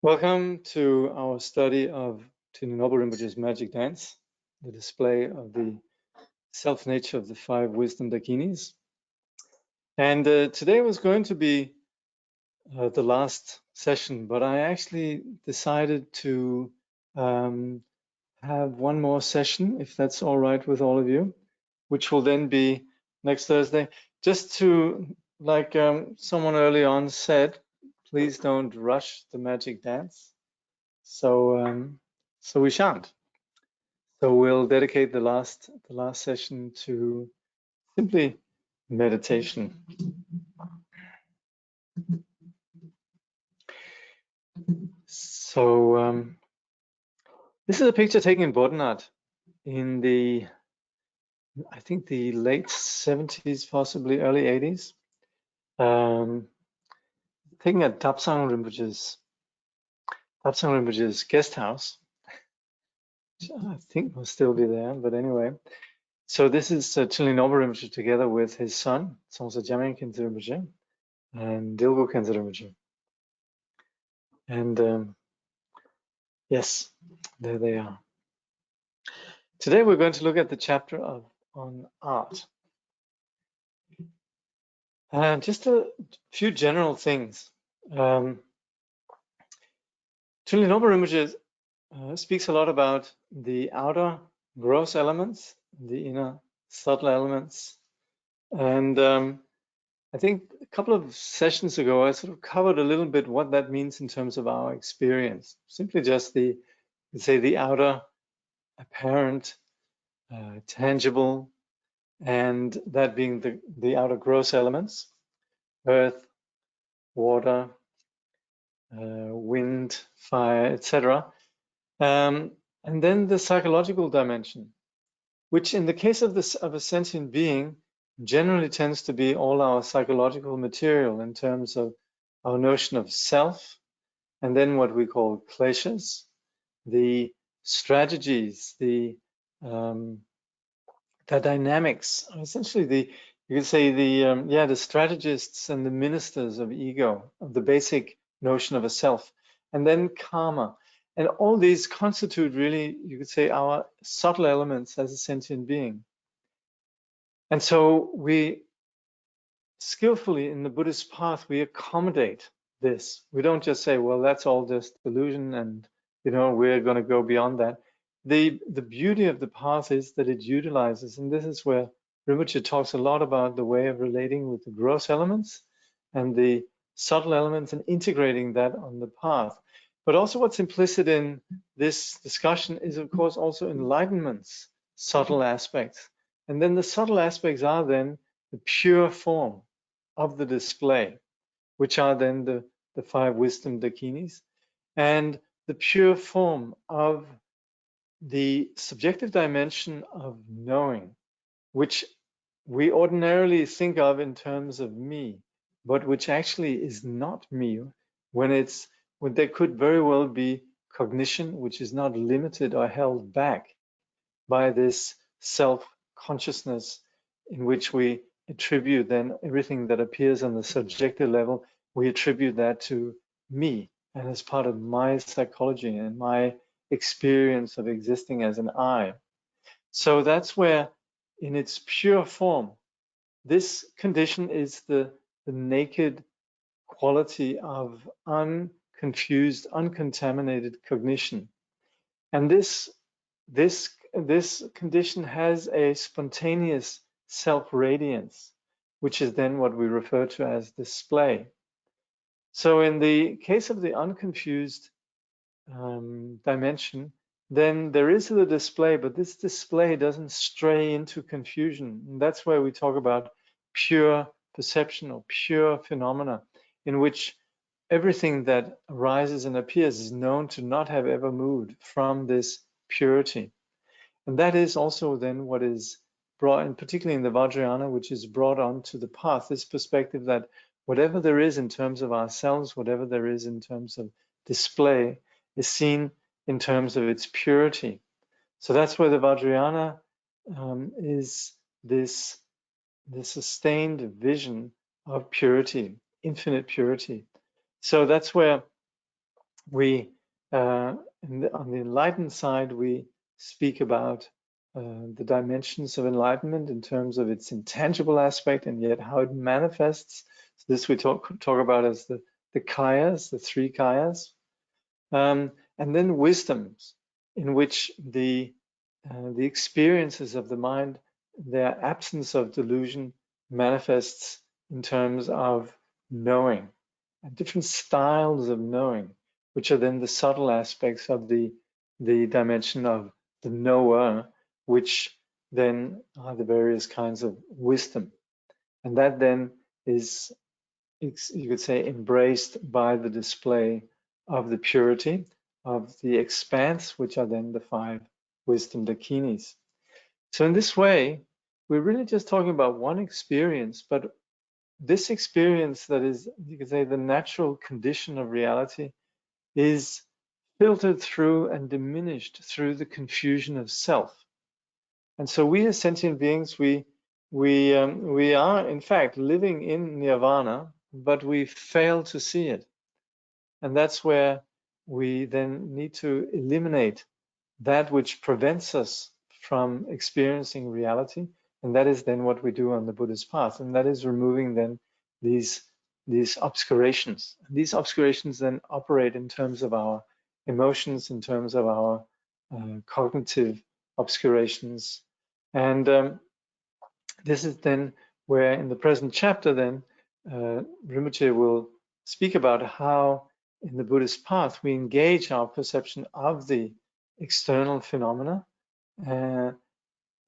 Welcome to our study of Thinley Norbu Rinpoche's Magic Dance, the display of the self-nature of the 5 wisdom dakinis. And today was going to be the last session, but I actually decided to have one more session, if that's all right with all of you, which will then be next Thursday. Just to, like someone early on said, please don't rush the magic dance. So we shan't. So we'll dedicate the last session to simply meditation. So this is a picture taken in Bodhnat in the, I think, the late 70s, possibly early 80s. Taken at Tapsang Rinpoche's guest house, which I think will still be there, but anyway. So this is Thinley Norbu Rinpoche together with his son, Tsongsa Jamyang Khyentse Rinpoche, and Dilgo Khyentse Rinpoche. And yes, there they are. Today we're going to look at the chapter on art. And just a few general things. Thinley Norbu Rinpoche speaks a lot about the outer gross elements, the inner subtle elements. And I think a couple of sessions ago, I sort of covered a little bit what that means in terms of our experience. Simply just the outer apparent, tangible, and that being the outer gross elements, earth, water, wind, fire, etc. And then the psychological dimension, which in the case of a sentient being generally tends to be all our psychological material in terms of our notion of self, and then what we call kleshas, the strategies, the dynamics, essentially you could say the strategists and the ministers of ego, of the basic notion of a self, and then karma. And all these constitute really, you could say, our subtle elements as a sentient being. And so we skillfully in the Buddhist path, we accommodate this. We don't just say, well, that's all just illusion and, we're going to go beyond that. The beauty of the path is that it utilizes, and this is where Rinpoche talks a lot about the way of relating with the gross elements and the subtle elements and integrating that on the path. But also what's implicit in this discussion is, of course, also enlightenment's subtle aspects. And then the subtle aspects are then the pure form of the display, which are then the 5 wisdom dakinis, and the pure form of the subjective dimension of knowing, which we ordinarily think of in terms of me, but which actually is not me, when there could very well be cognition which is not limited or held back by this self-consciousness, in which we attribute then everything that appears on the subjective level, we attribute that to me and as part of my psychology and my experience of existing as an I. So that's where, in its pure form, this condition is the naked quality of unconfused, uncontaminated cognition. And this condition has a spontaneous self-radiance, which is then what we refer to as display. So in the case of the unconfused dimension, then there is the display, but this display doesn't stray into confusion. And that's where we talk about pure perception or pure phenomena, in which everything that arises and appears is known to not have ever moved from this purity. And that is also then what is brought, and particularly in the Vajrayana, which is brought onto the path, this perspective that whatever there is in terms of ourselves, whatever there is in terms of display, is seen in terms of its purity. So that's where the Vajrayana is this sustained vision of purity, infinite purity. So that's where we, on the enlightened side, we speak about the dimensions of enlightenment in terms of its intangible aspect and yet how it manifests. So this we talk about as the kayas, the three kayas. And then wisdoms, in which the experiences of the mind, their absence of delusion, manifests in terms of knowing, and different styles of knowing, which are then the subtle aspects of the dimension of the knower, which then are the various kinds of wisdom. And that then is, you could say, embraced by the display of the purity of the expanse, which are then the five wisdom dakinis. So in this way, we're really just talking about one experience, but this experience that is, you could say, the natural condition of reality is filtered through and diminished through the confusion of self. And so we as sentient beings, we are in fact living in nirvana, but we fail to see it. And that's where we then need to eliminate that which prevents us from experiencing reality. And that is then what we do on the Buddhist path. And that is removing then these obscurations. These obscurations then operate in terms of our emotions, in terms of our cognitive obscurations. And this is then where in the present chapter then Rinpoche will speak about how in the Buddhist path we engage our perception of the external phenomena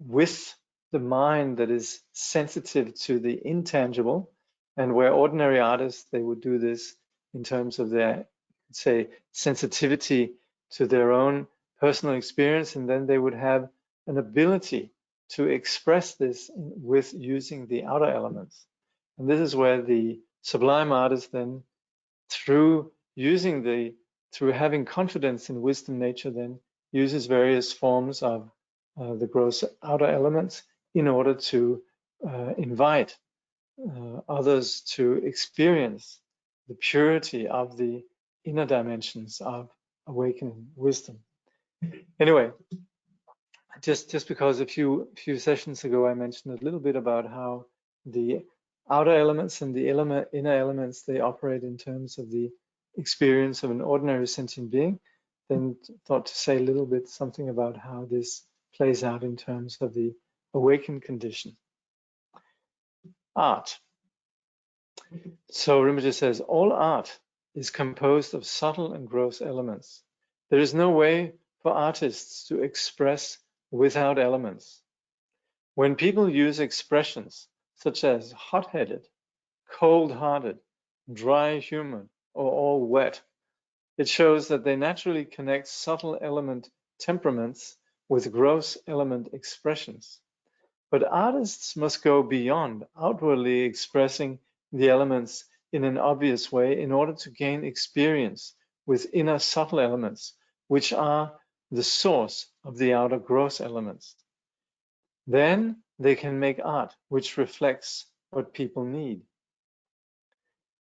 with the mind that is sensitive to the intangible, and where ordinary artists, they would do this in terms of their, say, sensitivity to their own personal experience, and then they would have an ability to express this with using the outer elements. And this is where the sublime artist then, through having confidence in wisdom nature, then uses various forms of the gross outer elements in order to invite others to experience the purity of the inner dimensions of awakening wisdom. Anyway, just because a few sessions ago I mentioned a little bit about how the outer elements and the inner elements, they operate in terms of the experience of an ordinary sentient being, then thought to say a little bit something about how this plays out in terms of the awakened condition. Art. So Rinpoche says, all art is composed of subtle and gross elements. There is no way for artists to express without elements. When people use expressions such as hot-headed, cold-hearted, dry humor, or all wet, it shows that they naturally connect subtle element temperaments with gross element expressions. But artists must go beyond outwardly expressing the elements in an obvious way in order to gain experience with inner subtle elements, which are the source of the outer gross elements. Then they can make art which reflects what people need.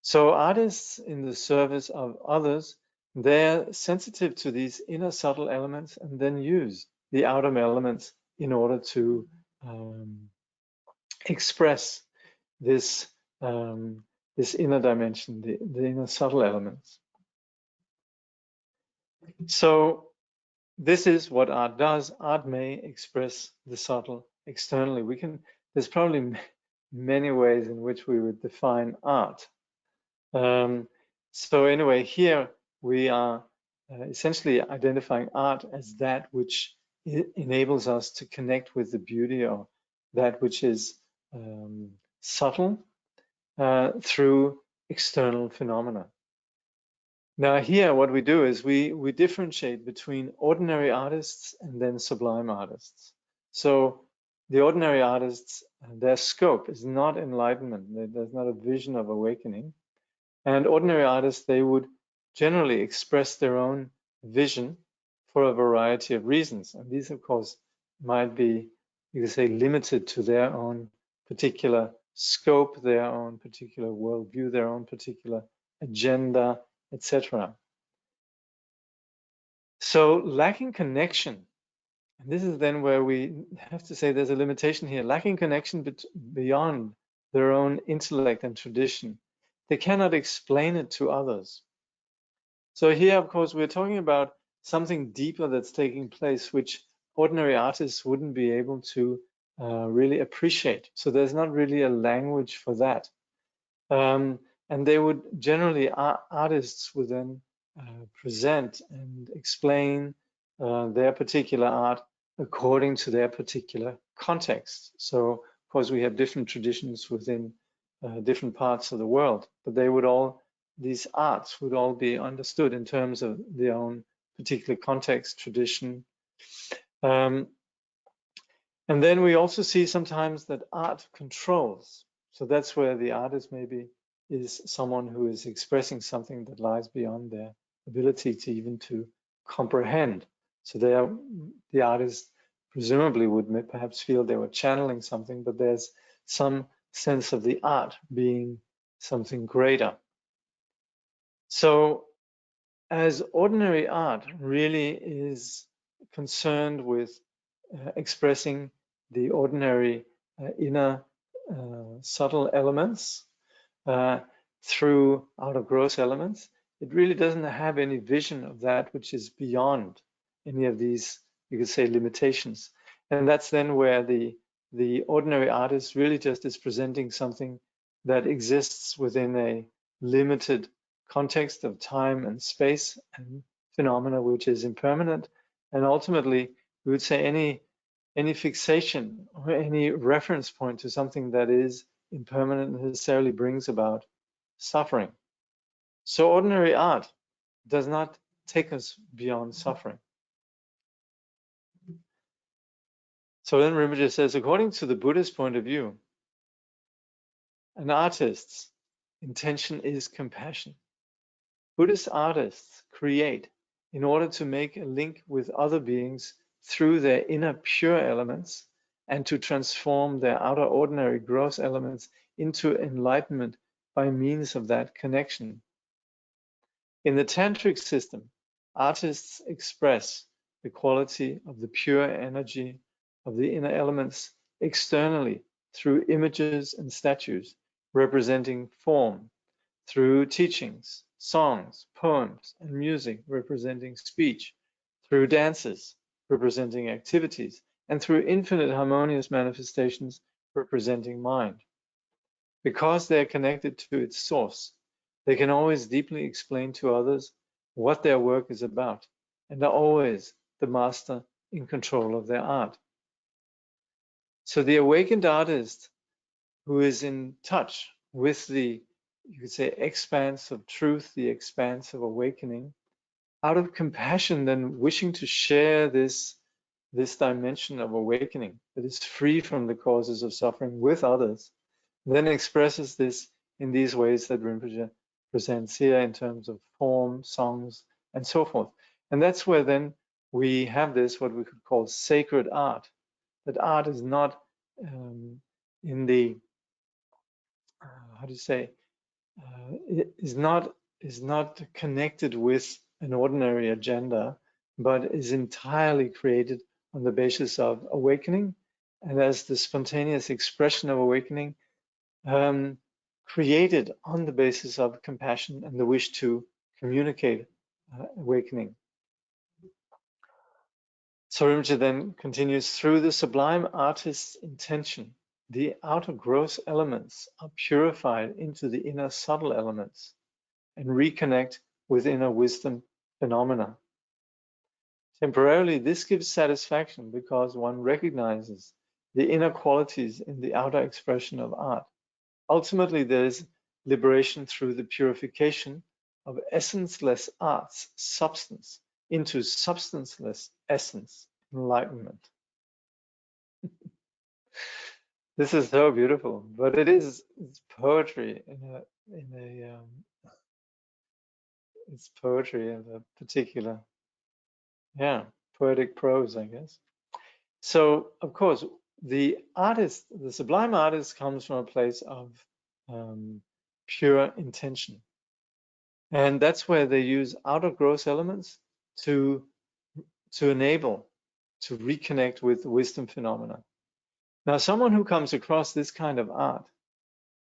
So artists in the service of others, they're sensitive to these inner subtle elements and then use the outer elements in order to express this inner dimension, the inner subtle elements. So this is what art does. Art may express the subtle externally. There's probably many ways in which we would define art. So anyway, here we are essentially identifying art as that which enables us to connect with the beauty, or that which is subtle through external phenomena. Now here what we do is we differentiate between ordinary artists and then sublime artists. So the ordinary artists, their scope is not enlightenment. There's not a vision of awakening. And ordinary artists, they would generally express their own vision for a variety of reasons. And these, of course, might be, you could say, limited to their own particular scope, their own particular worldview, their own particular agenda, etc. So lacking connection, and this is then where we have to say there's a limitation here, lacking connection beyond their own intellect and tradition. They cannot explain it to others. So here, of course, we're talking about something deeper that's taking place, which ordinary artists wouldn't be able to really appreciate. So there's not really a language for that. And they would generally, artists would then present and explain their particular art according to their particular context. So, of course, we have different traditions within different parts of the world, but they would all, these arts would all be understood in terms of their own particular context, tradition. And then we also see sometimes that art controls. So that's where the artist maybe is someone who is expressing something that lies beyond their ability to even to comprehend. So the artist presumably would perhaps feel they were channeling something, but there's some sense of the art being something greater. So as ordinary art really is concerned with expressing the ordinary inner subtle elements through outer gross elements, it really doesn't have any vision of that which is beyond any of these, you could say, limitations. And that's then where the ordinary artist really just is presenting something that exists within a limited context of time and space and phenomena which is impermanent. And ultimately, we would say any fixation or any reference point to something that is impermanent necessarily brings about suffering. So ordinary art does not take us beyond suffering. So then Rinpoche says, according to the Buddhist point of view, an artist's intention is compassion. Buddhist artists create in order to make a link with other beings through their inner pure elements and to transform their outer ordinary gross elements into enlightenment by means of that connection. In the tantric system, artists express the quality of the pure energy of the inner elements externally through images and statues representing form, through teachings, songs, poems, and music representing speech, through dances representing activities, and through infinite harmonious manifestations representing mind. Because they are connected to its source, they can always deeply explain to others what their work is about, and are always the master in control of their art. So the awakened artist who is in touch with the, you could say, expanse of truth, the expanse of awakening, out of compassion, then wishing to share this dimension of awakening that is free from the causes of suffering with others, then expresses this in these ways that Rinpoche presents here in terms of form, songs, and so forth. And that's where then we have this, what we could call sacred art. That art is not in the, how do you say, is not connected with an ordinary agenda, but is entirely created on the basis of awakening, and as the spontaneous expression of awakening, created on the basis of compassion and the wish to communicate awakening. So Rinpoche then continues, through the sublime artist's intention, the outer gross elements are purified into the inner subtle elements and reconnect with inner wisdom phenomena. Temporarily, this gives satisfaction because one recognizes the inner qualities in the outer expression of art. Ultimately, there is liberation through the purification of essence-less art's substance into substanceless essence, enlightenment. This is so beautiful, but it's poetry it's poetry in a particular, poetic prose, I guess. So, of course, the artist, the sublime artist, comes from a place of pure intention. And that's where they use outer gross elements to to enable to reconnect with wisdom phenomena. Now, someone who comes across this kind of art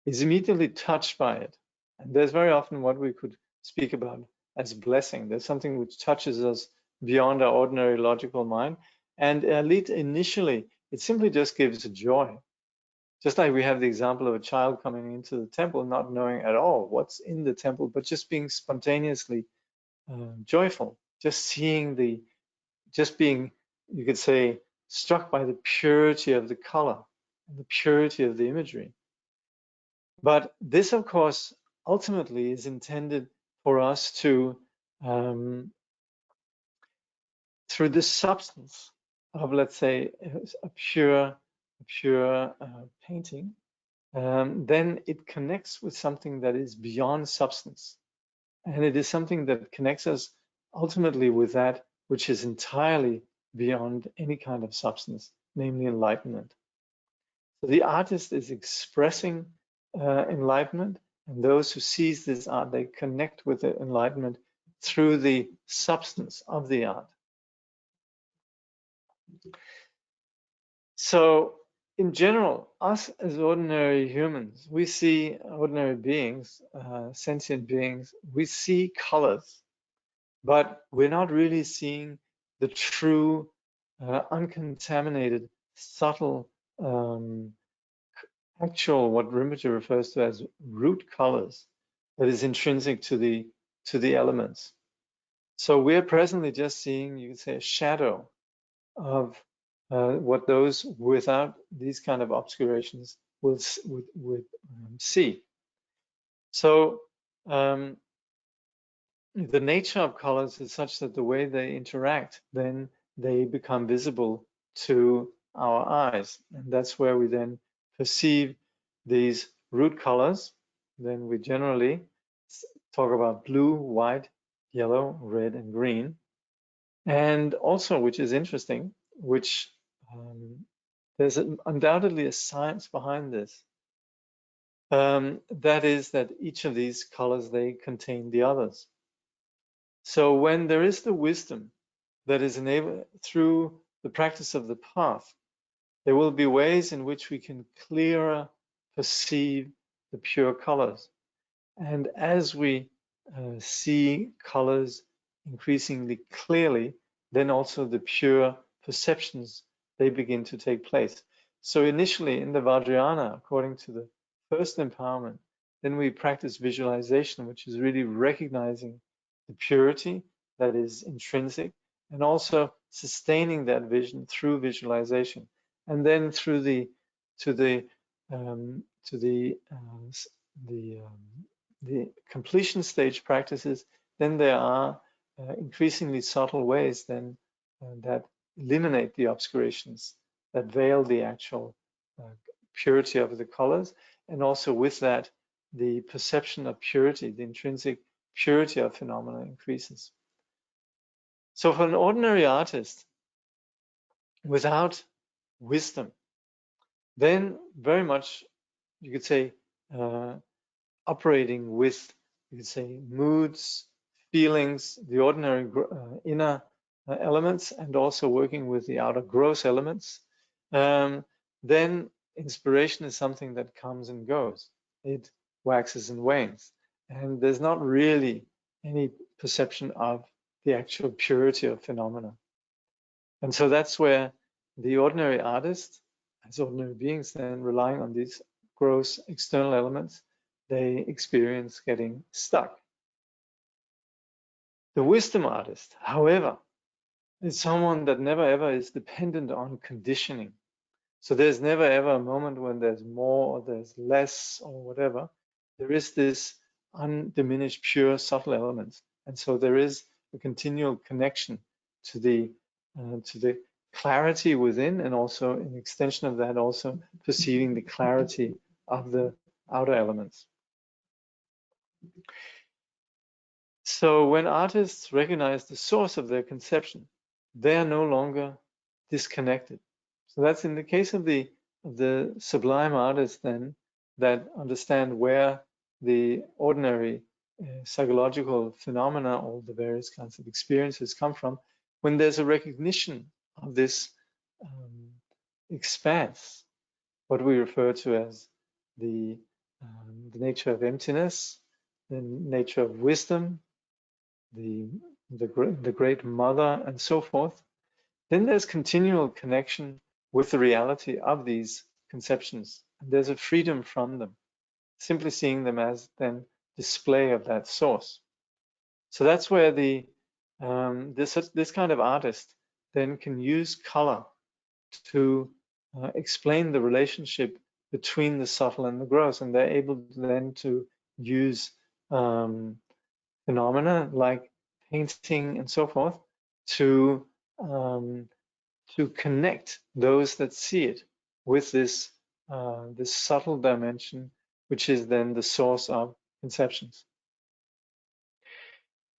is immediately touched by it. And there's very often what we could speak about as blessing. There's something which touches us beyond our ordinary logical mind. And at least initially, it simply just gives joy. Just like we have the example of a child coming into the temple, not knowing at all what's in the temple, but just being spontaneously joyful, just seeing just being, you could say, struck by the purity of the color and the purity of the imagery. But this, of course, ultimately is intended for us to, through the substance of, let's say, a pure painting, then it connects with something that is beyond substance. And it is something that connects us ultimately with that which is entirely beyond any kind of substance, namely enlightenment. So the artist is expressing enlightenment, and those who seize this art, they connect with the enlightenment through the substance of the art. So in general, us as ordinary humans, we see ordinary beings, sentient beings, we see colors, but we're not really seeing the true, uncontaminated, subtle, actual, what Rinpoche refers to as root colors, that is intrinsic to the elements. So we're presently just seeing, you could say, a shadow of what those without these kind of obscurations would see. So the nature of colors is such that the way they interact, then they become visible to our eyes. And that's where we then perceive these root colors. Then we generally talk about blue, white, yellow, red, and green. And also, which is interesting, which there's undoubtedly a science behind this. That is that each of these colors, they contain the others. So when there is the wisdom that is enabled through the practice of the path, there will be ways in which we can clearer perceive the pure colors. And as we see colors increasingly clearly, then also the pure perceptions, they begin to take place. So initially in the Vajrayana, according to the first empowerment, then we practice visualization, which is really recognizing the purity that is intrinsic and also sustaining that vision through visualization. And then through the completion stage practices, then there are increasingly subtle ways then that eliminate the obscurations, that veil the actual purity of the colors, and also with that, the perception of purity, the intrinsic purity of phenomena increases. So for an ordinary artist, without wisdom, then very much, you could say, operating with, you could say, moods, feelings, the ordinary inner elements, and also working with the outer gross elements, then inspiration is something that comes and goes. It waxes and wanes. And there's not really any perception of the actual purity of phenomena. And so that's where the ordinary artist, as ordinary beings, then relying on these gross external elements, they experience getting stuck. The wisdom artist, however, is someone that never ever is dependent on conditioning. So there's never ever a moment when there's more or there's less or whatever. There is this undiminished, pure, subtle elements. And so there is a continual connection to the clarity within, and also an extension of that, also perceiving the clarity of the outer elements. So when artists recognize the source of their conception, they are no longer disconnected. So that's in the case of the sublime artists then, that understand where the ordinary psychological phenomena or the various kinds of experiences come from. when there's a recognition of this expanse, what we refer to as the nature of emptiness, the nature of wisdom, the great mother, and so forth, then there's continual connection with the reality of these conceptions. And there's a freedom from them, simply seeing them as then display of that source. So that's where this kind of artist then can use color to explain the relationship between the subtle and the gross, and they're able then to use phenomena like painting and so forth to connect those that see it with this this subtle dimension, which is then the source of conceptions.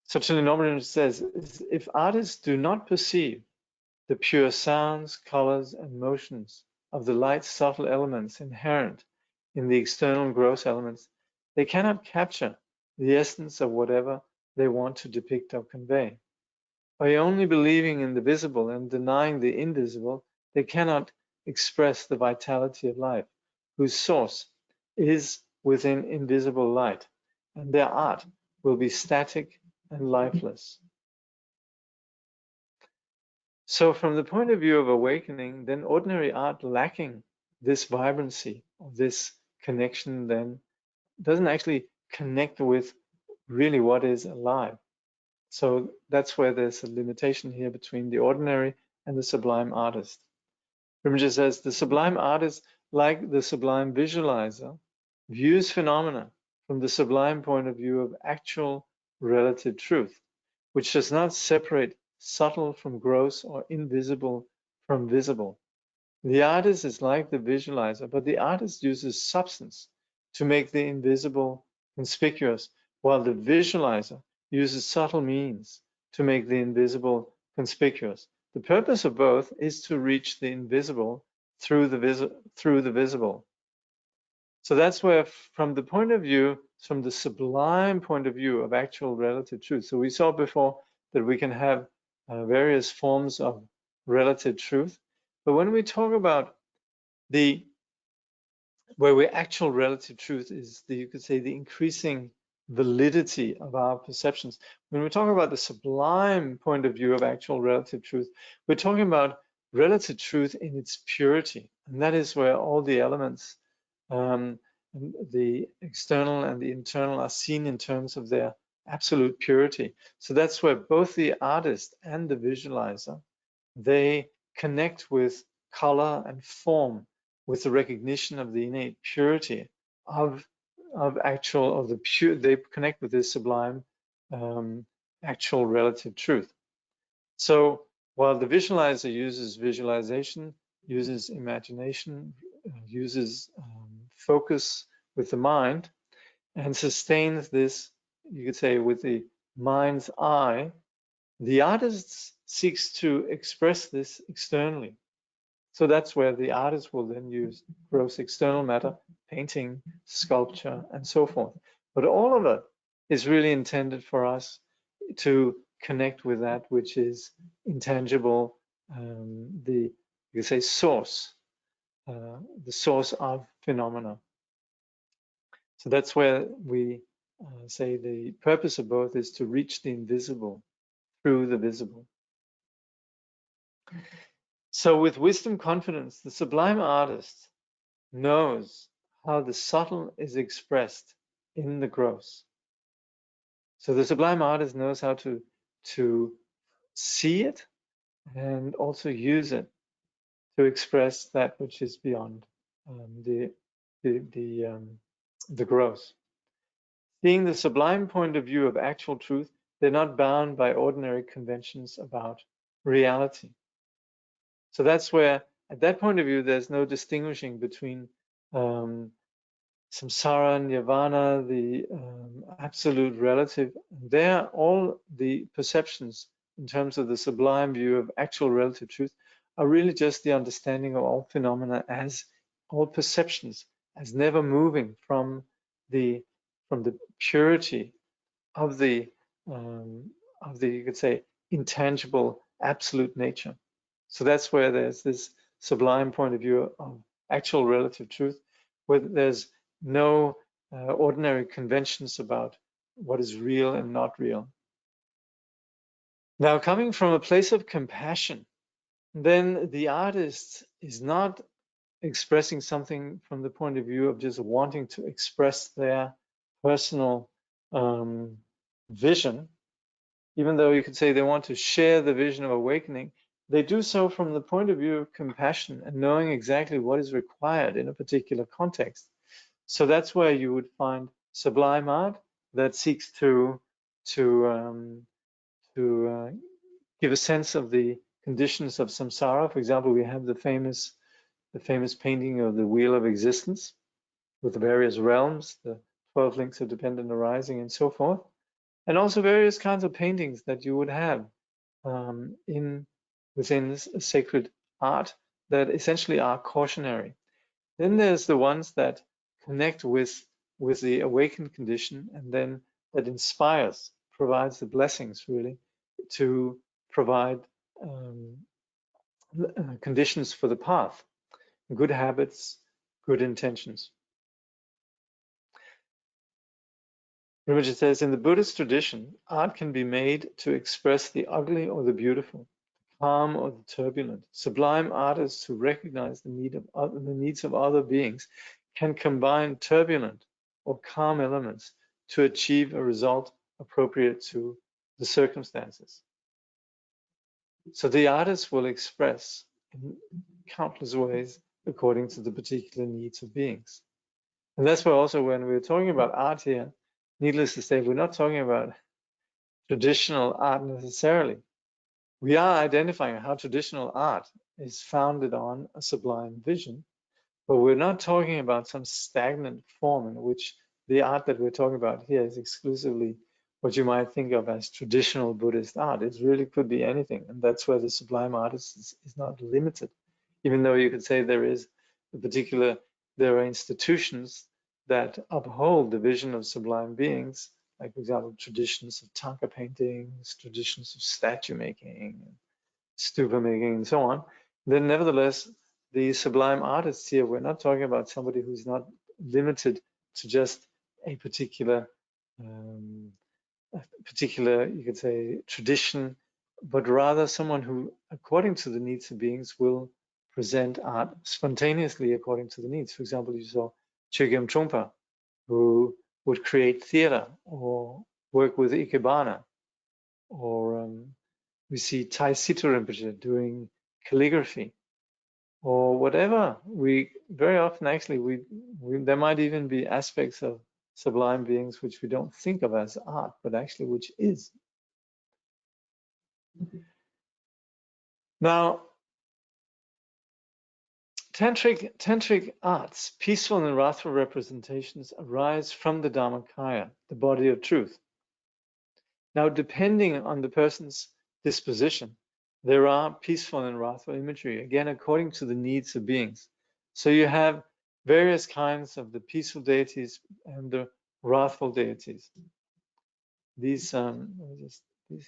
So Thinley Norbu Rinpoche says, if artists do not perceive the pure sounds, colors, and motions of the light, subtle elements inherent in the external gross elements, they cannot capture the essence of whatever they want to depict or convey. By only believing in the visible and denying the invisible, they cannot express the vitality of life, whose source is within invisible light, and their art will be static and lifeless. So from the point of view of awakening, then ordinary art lacking this vibrancy, or this connection, then doesn't actually connect with really what is alive. So that's where there's a limitation here between the ordinary and the sublime artist. Rinpoche says the sublime artist, like the sublime visualizer, views phenomena from the sublime point of view of actual relative truth, which does not separate subtle from gross or invisible from visible. The artist is like the visualizer, but the artist uses substance to make the invisible conspicuous, while the visualizer uses subtle means to make the invisible conspicuous. The purpose of both is to reach the invisible through the visible. So that's where, from the point of view, from the sublime point of view of actual relative truth. So we saw before that we can have various forms of relative truth. But when we talk about where actual relative truth is, you could say, the increasing validity of our perceptions. When we talk about the sublime point of view of actual relative truth, we're talking about relative truth in its purity. And that is where all the elements, the external and the internal, are seen in terms of their absolute purity. So that's where both the artist and the visualizer, they connect with color and form, with the recognition of the innate purity of the pure. They connect with this sublime actual relative truth. So while the visualizer uses visualization, uses imagination, uses focus with the mind, and sustains this, you could say, with the mind's eye, the artist seeks to express this externally. So that's where the artist will then use gross external matter, painting, sculpture, and so forth. But all of it is really intended for us to connect with that which is intangible, you could say source, the source of phenomena. So that's where we say the purpose of both is to reach the invisible through the visible. So with wisdom confidence, the sublime artist knows how the subtle is expressed in the gross. So the sublime artist knows how to see it and also use it to express that which is beyond the gross. Seeing the sublime point of view of actual truth, they're not bound by ordinary conventions about reality. So that's where, at that point of view, there's no distinguishing between samsara, nirvana, the absolute relative. There, all the perceptions in terms of the sublime view of actual relative truth are really just the understanding of all phenomena as all perceptions, as never moving from the purity of the you could say intangible absolute nature. So that's where there's this sublime point of view of actual relative truth, where there's no ordinary conventions about what is real and not real. Now, coming from a place of compassion, then the artist is not expressing something from the point of view of just wanting to express their personal vision. Even though you could say they want to share the vision of awakening, they do so from the point of view of compassion and knowing exactly what is required in a particular context. So that's where you would find sublime art that seeks to give a sense of the conditions of samsara. For example, we have the famous painting of the Wheel of Existence with the various realms, the 12 links of dependent arising, and so forth, and also various kinds of paintings that you would have within sacred art that essentially are cautionary. Then there's the ones that connect with the awakened condition, and then that inspires, provides the blessings really to provide conditions for the path, good habits, good intentions. Rinpoche says, in the Buddhist tradition, art can be made to express the ugly or the beautiful, the calm or the turbulent. Sublime artists who recognize the needs of other beings can combine turbulent or calm elements to achieve a result appropriate to the circumstances. So the artist will express in countless ways according to the particular needs of beings. And that's why also when we're talking about art here, needless to say, we're not talking about traditional art necessarily. We are identifying how traditional art is founded on a sublime vision, but we're not talking about some stagnant form in which the art that we're talking about here is exclusively what you might think of as traditional Buddhist art. It really could be anything, and that's where the sublime artist is not limited, even though you could say there are institutions that uphold the vision of sublime beings, like, for example, traditions of Tanka paintings, traditions of statue making, stupa making, and so on. Then nevertheless, the sublime artists here, we're not talking about somebody who's not limited to just a particular, you could say, tradition, but rather someone who, according to the needs of beings, will present art spontaneously according to the needs. For example, you saw Chogyam Trungpa, who would create theater or work with Ikebana, or we see Tai Situ Rinpoche doing calligraphy, or whatever. We very often actually there might even be aspects of sublime beings which we don't think of as art, but actually which is. Now, tantric arts, peaceful and wrathful representations, arise from the Dharmakaya, the body of truth. Now, depending on the person's disposition, there are peaceful and wrathful imagery, again, according to the needs of beings. So you have various kinds of the peaceful deities and the wrathful deities. These, these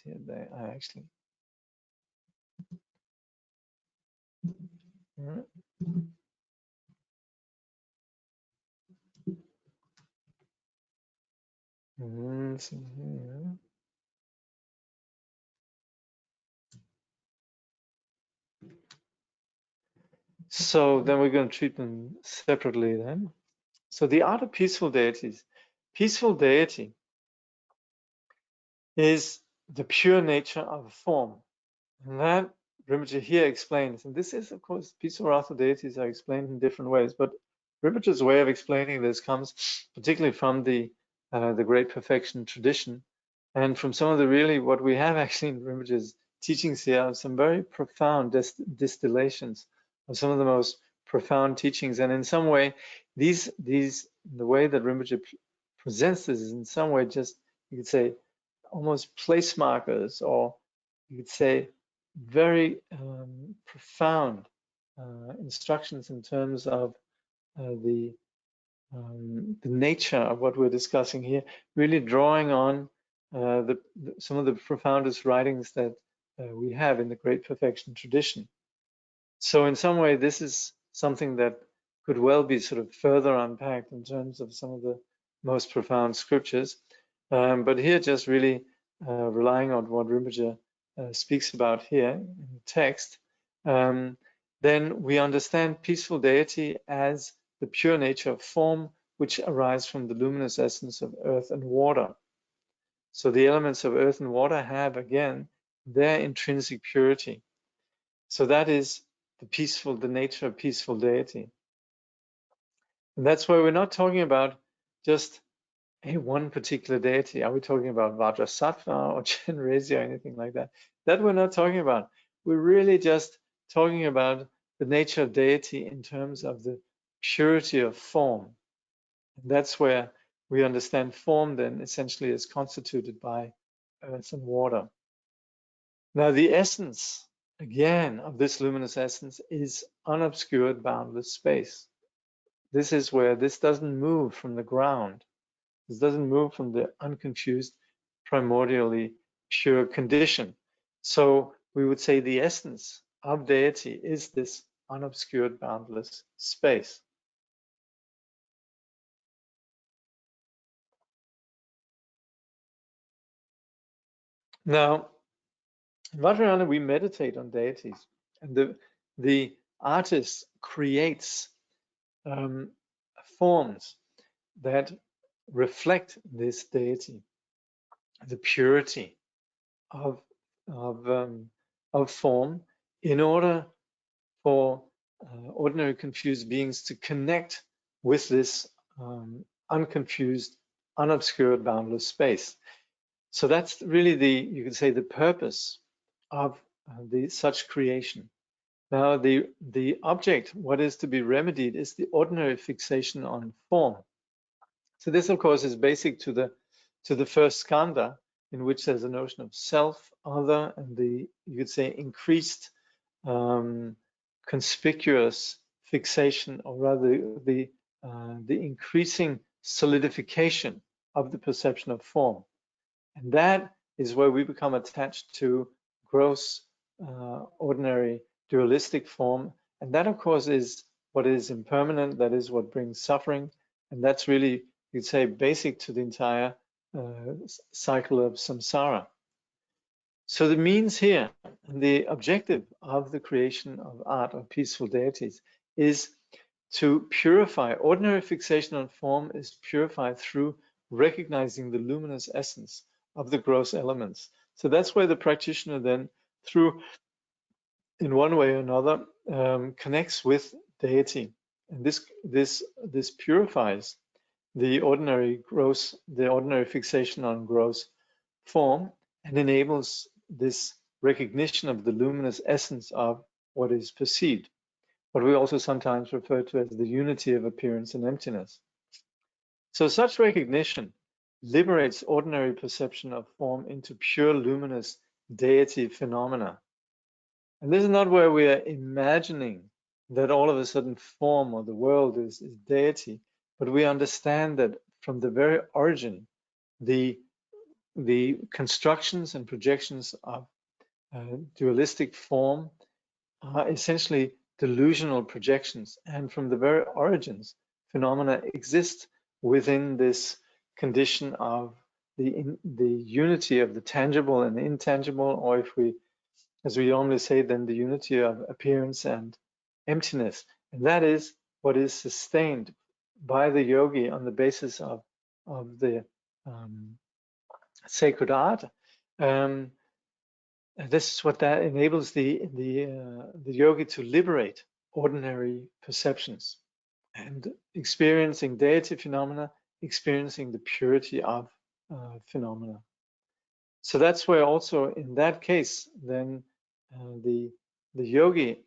here, they are actually. So then we're going to treat them separately then. So the art of peaceful deities. Peaceful deity is the pure nature of a form. And that Rinpoche here explains, and this is, of course, peaceful wrathful deities are explained in different ways, but Rinpoche's way of explaining this comes particularly from the Great Perfection tradition, and from some of the really, what we have actually in Rinpoche's teachings here, are some very profound distillations of some of the most profound teachings. And in some way, the way that Rinpoche presents this is in some way just, you could say, almost place markers, or you could say very profound instructions in terms of the nature of what we're discussing here, really drawing on some of the profoundest writings that we have in the Great Perfection tradition. So in some way, this is something that could well be sort of further unpacked in terms of some of the most profound scriptures. But here, just really relying on what Rinpoche speaks about here in the text, then we understand peaceful deity as the pure nature of form, which arises from the luminous essence of earth and water. So the elements of earth and water have, again, their intrinsic purity. So that is the nature of peaceful deity. And that's why we're not talking about just one particular deity. Are we talking about Vajrasattva or Chenrezig or anything like that? That we're not talking about. We're really just talking about the nature of deity in terms of the purity of form. And that's where we understand form then essentially is constituted by earth and water. Now the essence, again, of this luminous essence is unobscured boundless space. This is where this doesn't move from the ground. This doesn't move from the unconfused, primordially pure condition. So we would say the essence of deity is this unobscured boundless space. Now, in Vajrayana, we meditate on deities, and the artist creates forms that reflect this deity, the purity of form, in order for ordinary confused beings to connect with this unconfused, unobscured, boundless space. So that's really you could say, the purpose of such creation. Now, the object, what is to be remedied, is the ordinary fixation on form. So this, of course, is basic to the first skandha, in which there's a notion of self, other, and you could say, increased conspicuous fixation, or rather the increasing solidification of the perception of form. And that is where we become attached to gross, ordinary, dualistic form. And that, of course, is what is impermanent. That is what brings suffering. And that's really, you'd say, basic to the entire cycle of samsara. So the means here, and the objective of the creation of art of peaceful deities, is to purify. Ordinary fixation on form is purified through recognizing the luminous essence of the gross elements. So that's where the practitioner then, through, in one way or another, connects with deity, and this purifies the ordinary fixation on gross form, and enables this recognition of the luminous essence of what is perceived, what we also sometimes refer to as the unity of appearance and emptiness. So such recognition liberates ordinary perception of form into pure luminous deity phenomena. And this is not where we are imagining that all of a sudden form or the world is deity, but we understand that from the very origin, the constructions and projections of dualistic form are essentially delusional projections, and from the very origins, phenomena exist within this condition of the unity of the tangible and the intangible, or if we, as we normally say, then the unity of appearance and emptiness. And that is what is sustained by the yogi on the basis of the sacred art. This is what that enables the yogi to liberate ordinary perceptions and experiencing deity phenomena, experiencing the purity of phenomena. So that's where also in that case, then the yogi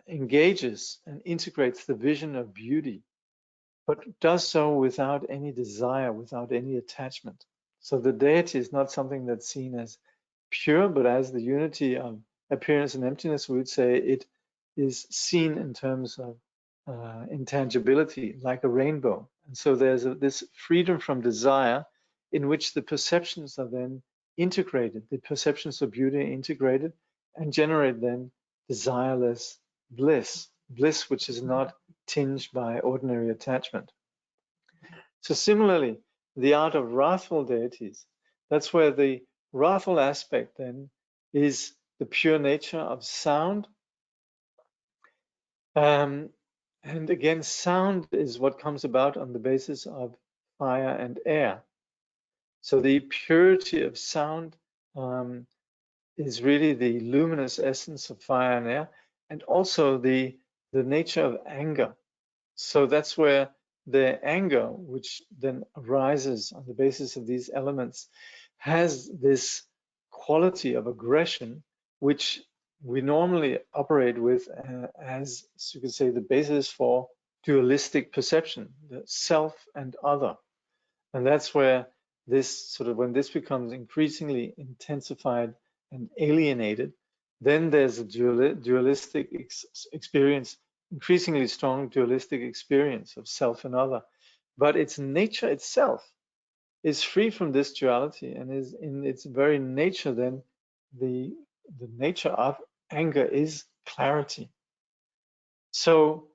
engages and integrates the vision of beauty, but does so without any desire, without any attachment. So the deity is not something that's seen as pure, but as the unity of appearance and emptiness. We would say it is seen in terms of intangibility, like a rainbow. And so there's this freedom from desire, in which the perceptions are then integrated, the perceptions of beauty are integrated and generate then desireless bliss, bliss which is not tinged by ordinary attachment. So similarly, the art of wrathful deities, that's where the wrathful aspect then is the pure nature of sound. And again, sound is what comes about on the basis of fire and air. So the purity of sound is really the luminous essence of fire and air, and also the nature of anger. So that's where the anger, which then arises on the basis of these elements, has this quality of aggression, which we normally operate with as you could say, the basis for dualistic perception, the self and other. And that's where this sort of, when this becomes increasingly intensified and alienated, then there's a dualistic experience, increasingly strong dualistic experience of self and other. But its nature itself is free from this duality and is in its very nature then the nature of anger is clarity. So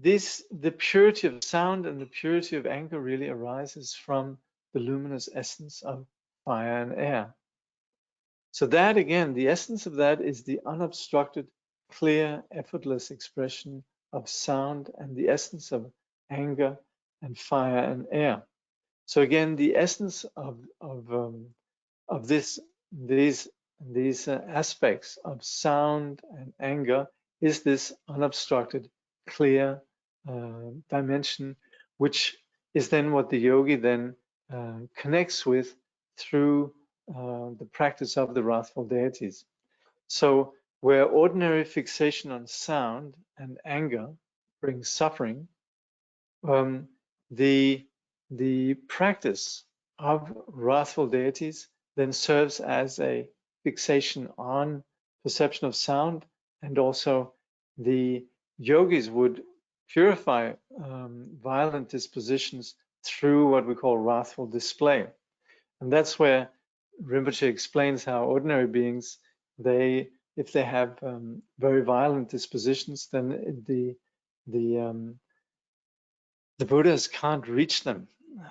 the purity of sound and the purity of anger really arises from the luminous essence of fire and air. So that again, the essence of that is the unobstructed, clear, effortless expression of sound and the essence of anger and fire and air. So again, the essence of these aspects of sound and anger is this unobstructed, clear dimension, which is then what the yogi then connects with through the practice of the wrathful deities. So where ordinary fixation on sound and anger brings suffering, the practice of wrathful deities then serves as a fixation on perception of sound, and also the yogis would purify violent dispositions through what we call wrathful display. And that's where Rinpoche explains how ordinary beings, if they have very violent dispositions, then the Buddhas can't reach them.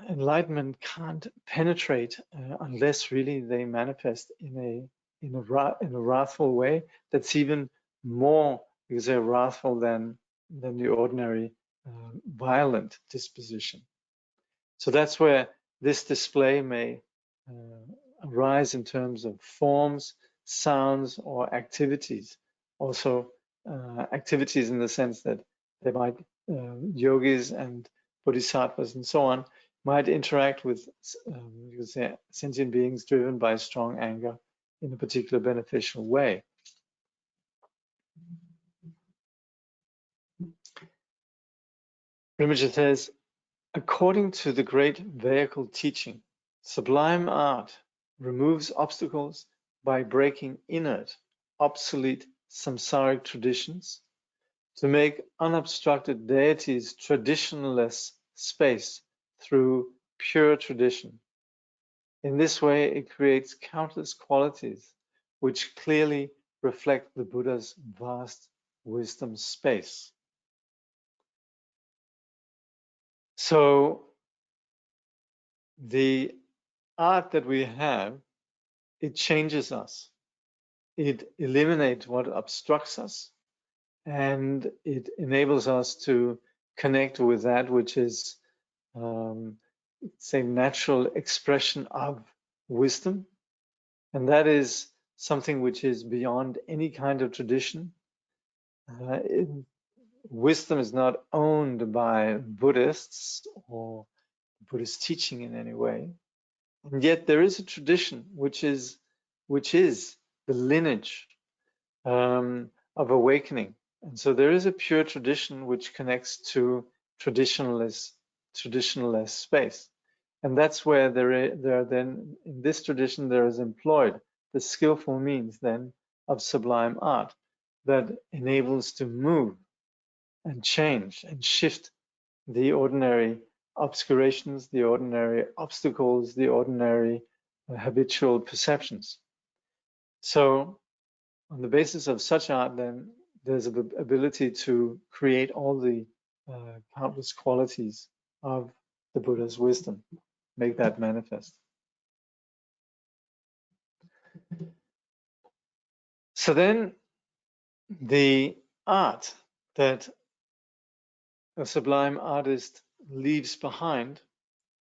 Enlightenment can't penetrate unless really they manifest in a wrathful way that's even more, because they're wrathful than the ordinary violent disposition. So that's where this display may arise in terms of forms, sounds, or activities. Also, activities in the sense that they might, yogis and bodhisattvas and so on, might interact with you could say sentient beings driven by strong anger in a particular beneficial way. Rinpoche says, according to the great vehicle teaching, sublime art removes obstacles by breaking inert, obsolete samsaric traditions to make unobstructed deities traditionless space through pure tradition. In this way, it creates countless qualities which clearly reflect the Buddha's vast wisdom space. So the art that we have, it changes us. It eliminates what obstructs us, and it enables us to connect with that which is, say, natural expression of wisdom. And that is something which is beyond any kind of tradition. Wisdom is not owned by Buddhists or Buddhist teaching in any way. And yet there is a tradition which is the lineage of awakening. And so there is a pure tradition which connects to traditionalist space. And that's where there are then, in this tradition, there is employed the skillful means then of sublime art that enables to move and change and shift the ordinary obscurations, the ordinary obstacles, the ordinary habitual perceptions. So on the basis of such art, then there's an ability to create all the countless qualities of the Buddha's wisdom, make that manifest. So then the art that a sublime artist leaves behind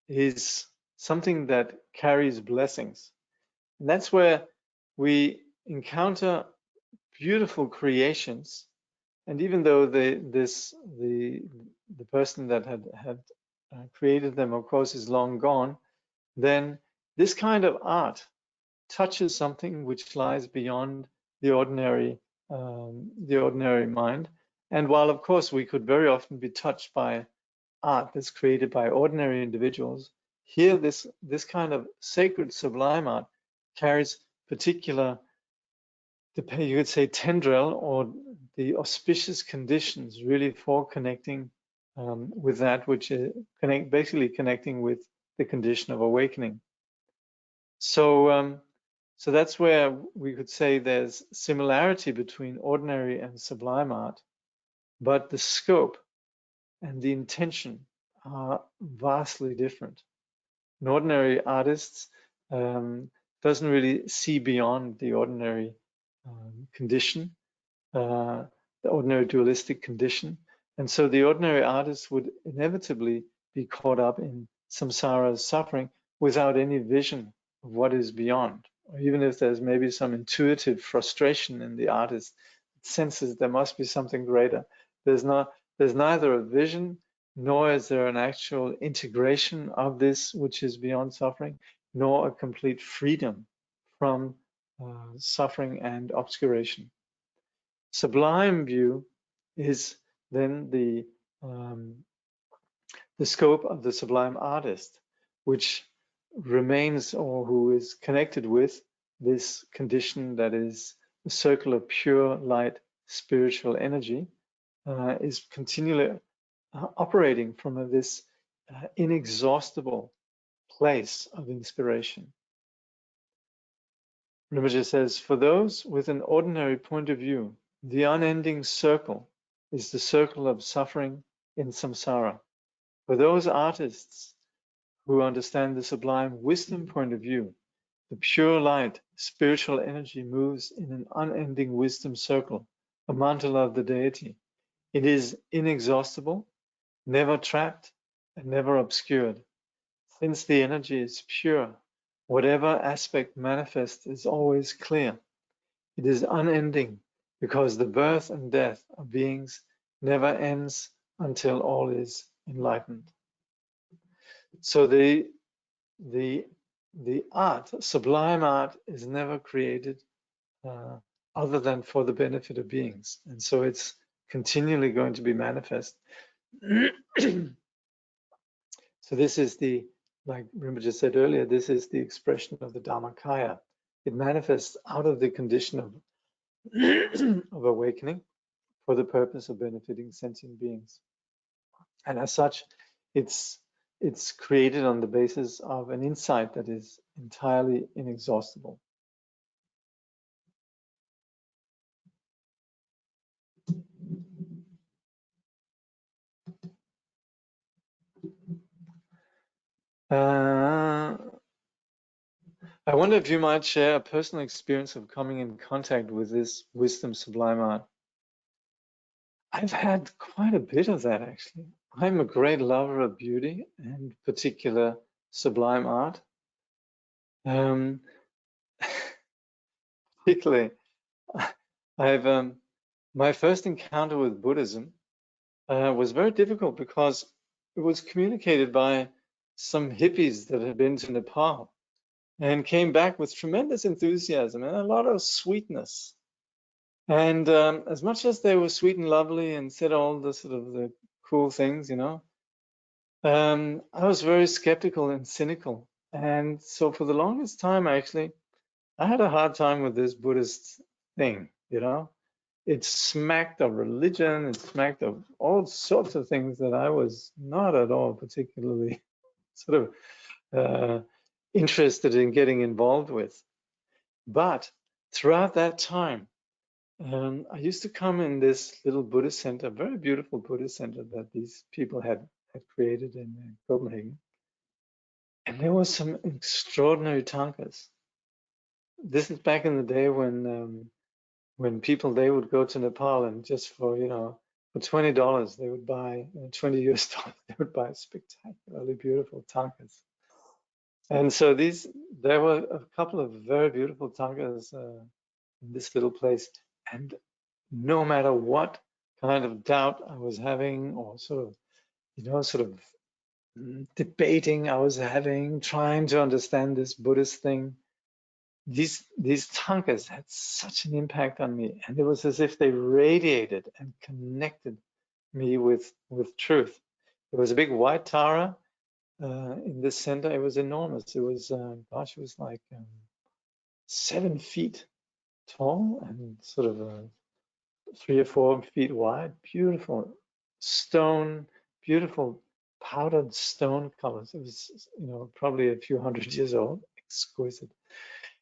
is something that carries blessings. And that's where we encounter beautiful creations. And even though the person that had created them, of course, is long gone, then this kind of art touches something which lies beyond the ordinary mind. And while, of course, we could very often be touched by art that's created by ordinary individuals, here this kind of sacred sublime art carries particular, you could say, tendril, or the auspicious conditions really for connecting with that which is basically connecting with the condition of awakening. So so that's where we could say there's similarity between ordinary and sublime art, but the scope and the intention are vastly different. An ordinary artist doesn't really see beyond the ordinary condition, the ordinary dualistic condition. And so the ordinary artist would inevitably be caught up in samsara's suffering without any vision of what is beyond. Or even if there's maybe some intuitive frustration in the artist, it senses there must be something greater. There's neither a vision, nor is there an actual integration of this which is beyond suffering, nor a complete freedom from suffering and obscuration. Sublime view is then the scope of the sublime artist, which remains, or who is connected with, this condition that is the circle of pure light spiritual energy, is continually operating from this inexhaustible place of inspiration. Rinpoche says, for those with an ordinary point of view, the unending circle is the circle of suffering in samsara. For those artists who understand the sublime wisdom point of view, the pure light, spiritual energy moves in an unending wisdom circle, a mandala of the deity. It is inexhaustible, never trapped, and never obscured. Since the energy is pure, whatever aspect manifests is always clear. It is unending because the birth and death of beings never ends until all is enlightened. So the art, sublime art, is never created other than for the benefit of beings, and so it's continually going to be manifest. So this is like Rinpoche said earlier, this is the expression of the Dharmakaya. It manifests out of the condition of of awakening for the purpose of benefiting sentient beings. And as such, it's created on the basis of an insight that is entirely inexhaustible. I wonder if you might share a personal experience of coming in contact with this wisdom sublime art. I've had quite a bit of that, actually. I'm a great lover of beauty and particular sublime art. Particularly, I've my first encounter with Buddhism was very difficult because it was communicated by some hippies that had been to Nepal and came back with tremendous enthusiasm and a lot of sweetness. And as much as they were sweet and lovely and said all the sort of the cool things, you know, I was very skeptical and cynical. And so for the longest time, actually, I had a hard time with this Buddhist thing, you know. It smacked of religion, it smacked of all sorts of things that I was not at all particularly sort of interested in getting involved with. But throughout that time, I used to come in this little Buddhist center, very beautiful Buddhist center that these people had created in Copenhagen. And there was some extraordinary tankas. This is back in the day when people, they would go to Nepal and just for, you know, for $20, they would buy, $20 US, they would buy spectacularly beautiful tankas. And so there were a couple of very beautiful tankas in this little place. And no matter what kind of doubt I was having, or sort of, you know, sort of debating I was having, trying to understand this Buddhist thing, these tankas had such an impact on me, and it was as if they radiated and connected me with truth. There was a big white Tara in this center. It was enormous. It was, gosh, it was like 7 feet tall and sort of 3 or 4 feet wide. Beautiful stone, beautiful powdered stone colors. It was, you know, probably a few hundred years old. Exquisite.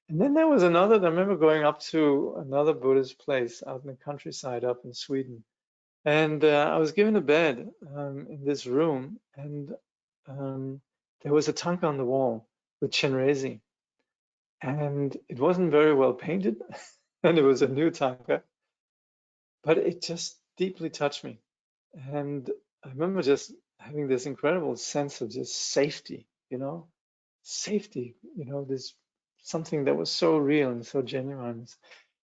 And then there was another, I remember going up to another Buddhist place out in the countryside up in Sweden. And I was given a bed in this room, and there was a tanka on the wall with Chenrezi. And it wasn't very well painted, and it was a new tanka, but it just deeply touched me. And I remember just having this incredible sense of just safety, you know, safety, you know, this something that was so real and so genuine.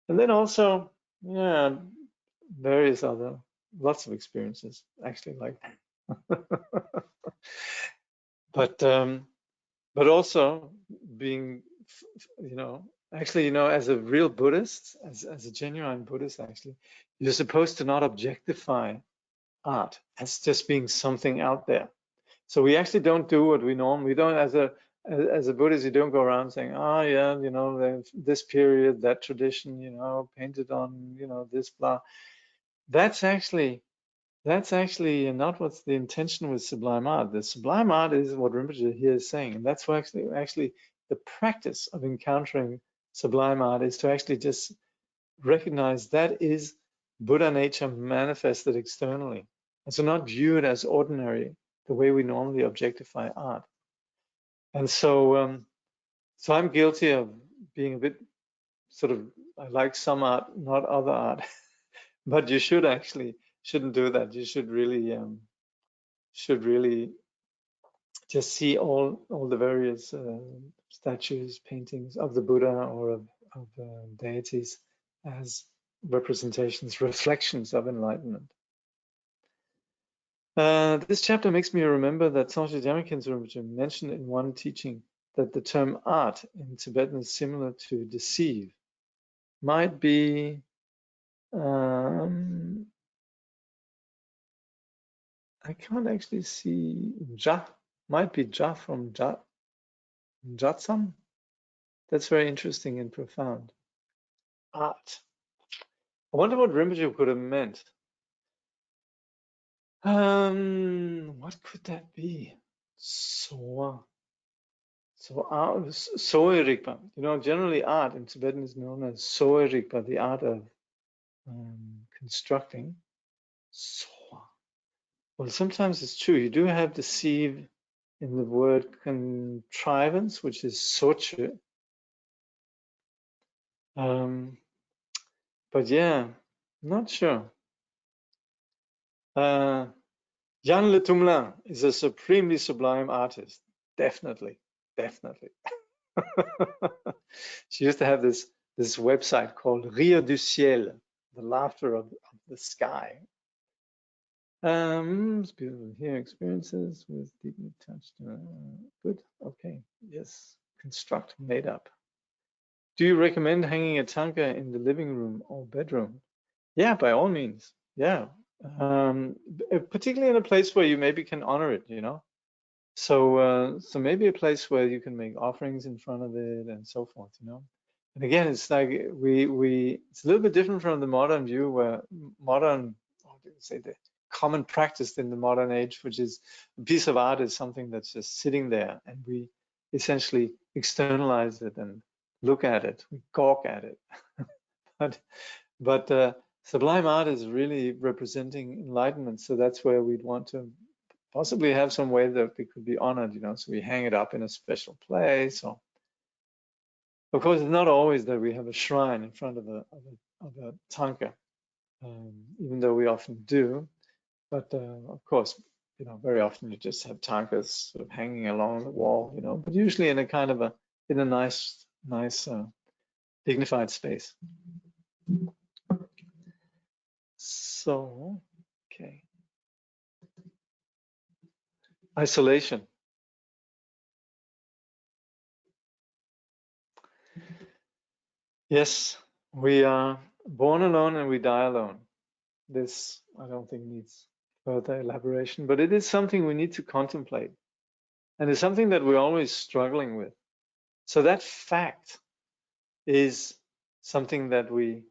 And then also, yeah, various other, lots of experiences actually like that. But also being, you know, actually, you know, as a real Buddhist, as a genuine Buddhist, actually, you're supposed to not objectify art as just being something out there. So we actually don't do what we normally, we don't, as a Buddhist, you don't go around saying, oh yeah, you know, this period, that tradition, you know, painted on, you know, this blah. That's actually not what's the intention with sublime art. The sublime art is what Rinpoche here is saying, and that's what actually the practice of encountering sublime art is to actually just recognize that is Buddha nature manifested externally. And so not view it as ordinary, the way we normally objectify art. And so, so I'm guilty of being a bit sort of, I like some art, not other art. But you shouldn't do that. You should really just see all the various statues, paintings of the Buddha or of deities as representations, reflections of enlightenment. This chapter makes me remember that Tongshil Gyaltsen Rinpoche mentioned in one teaching that the term art in Tibetan is similar to deceive. Might be I can't actually see Ja. Might be Ja from Jatsam. That's very interesting and profound. Art. I wonder what Rinpoche could have meant. What could that be? Soa. So art, Soe Rigpa. You know, generally art in Tibetan is known as Soe Rigpa, the art of constructing. Soa. Well, sometimes it's true. You do have deceive in the word contrivance, which is soche. But yeah, not sure. Jan Le Tumlin is a supremely sublime artist. Definitely. She used to have this website called Rire du Ciel, the laughter of the sky. It's beautiful here. Experiences with deeply touched. Good. Okay. Yes. Construct made up. Do you recommend hanging a tanka in the living room or bedroom? Yeah, by all means. Yeah. Particularly in a place where you maybe can honor it, you know. So maybe a place where you can make offerings in front of it and so forth, you know. And again, it's like it's a little bit different from the modern view, where modern, the common practice in the modern age, which is a piece of art is something that's just sitting there, and we essentially externalize it and look at it, we gawk at it. but sublime art is really representing enlightenment, so that's where we'd want to possibly have some way that it could be honored, you know, so we hang it up in a special place. Or, of course, it's not always that we have a shrine in front of a tanka, even though we often do. But of course, you know, very often you just have tankas sort of hanging along the wall, you know, but usually in a kind of in a nice, dignified space. So, okay. Isolation. Yes, we are born alone and we die alone. This, I don't think, needs further elaboration, but it is something we need to contemplate. And it's something that we're always struggling with. So that fact is something that we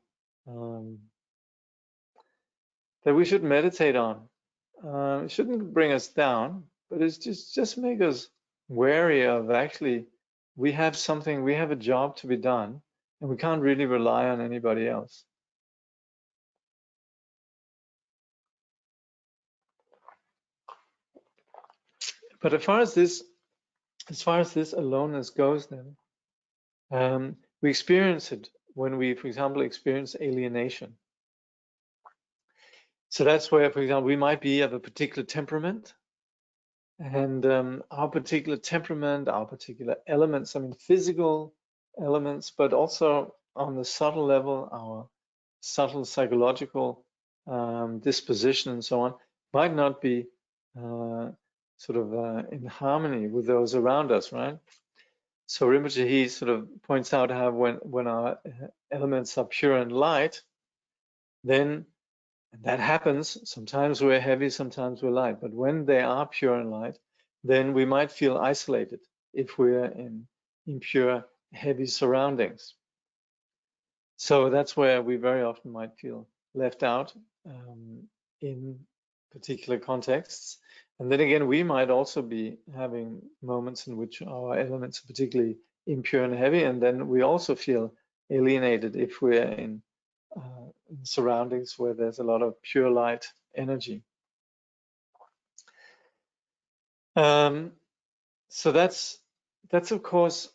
should meditate on. It shouldn't bring us down, but it's just make us wary of actually we have a job to be done, and we can't really rely on anybody else. But as far as this aloneness goes, then we experience it when we, for example, experience alienation. So that's where, for example, we might be of a particular temperament, and our particular temperament, our particular elements, I mean, physical elements, but also on the subtle level, our subtle psychological disposition and so on, might not be in harmony with those around us, right? So Rinpoche, he sort of points out how when our elements are pure and light, then that happens. Sometimes we're heavy, sometimes we're light. But when they are pure and light, then we might feel isolated if we're in impure, heavy surroundings. So that's where we very often might feel left out in particular contexts. And then again, we might also be having moments in which our elements are particularly impure and heavy, and then we also feel alienated if we're in surroundings where there's a lot of pure light energy. So that's of course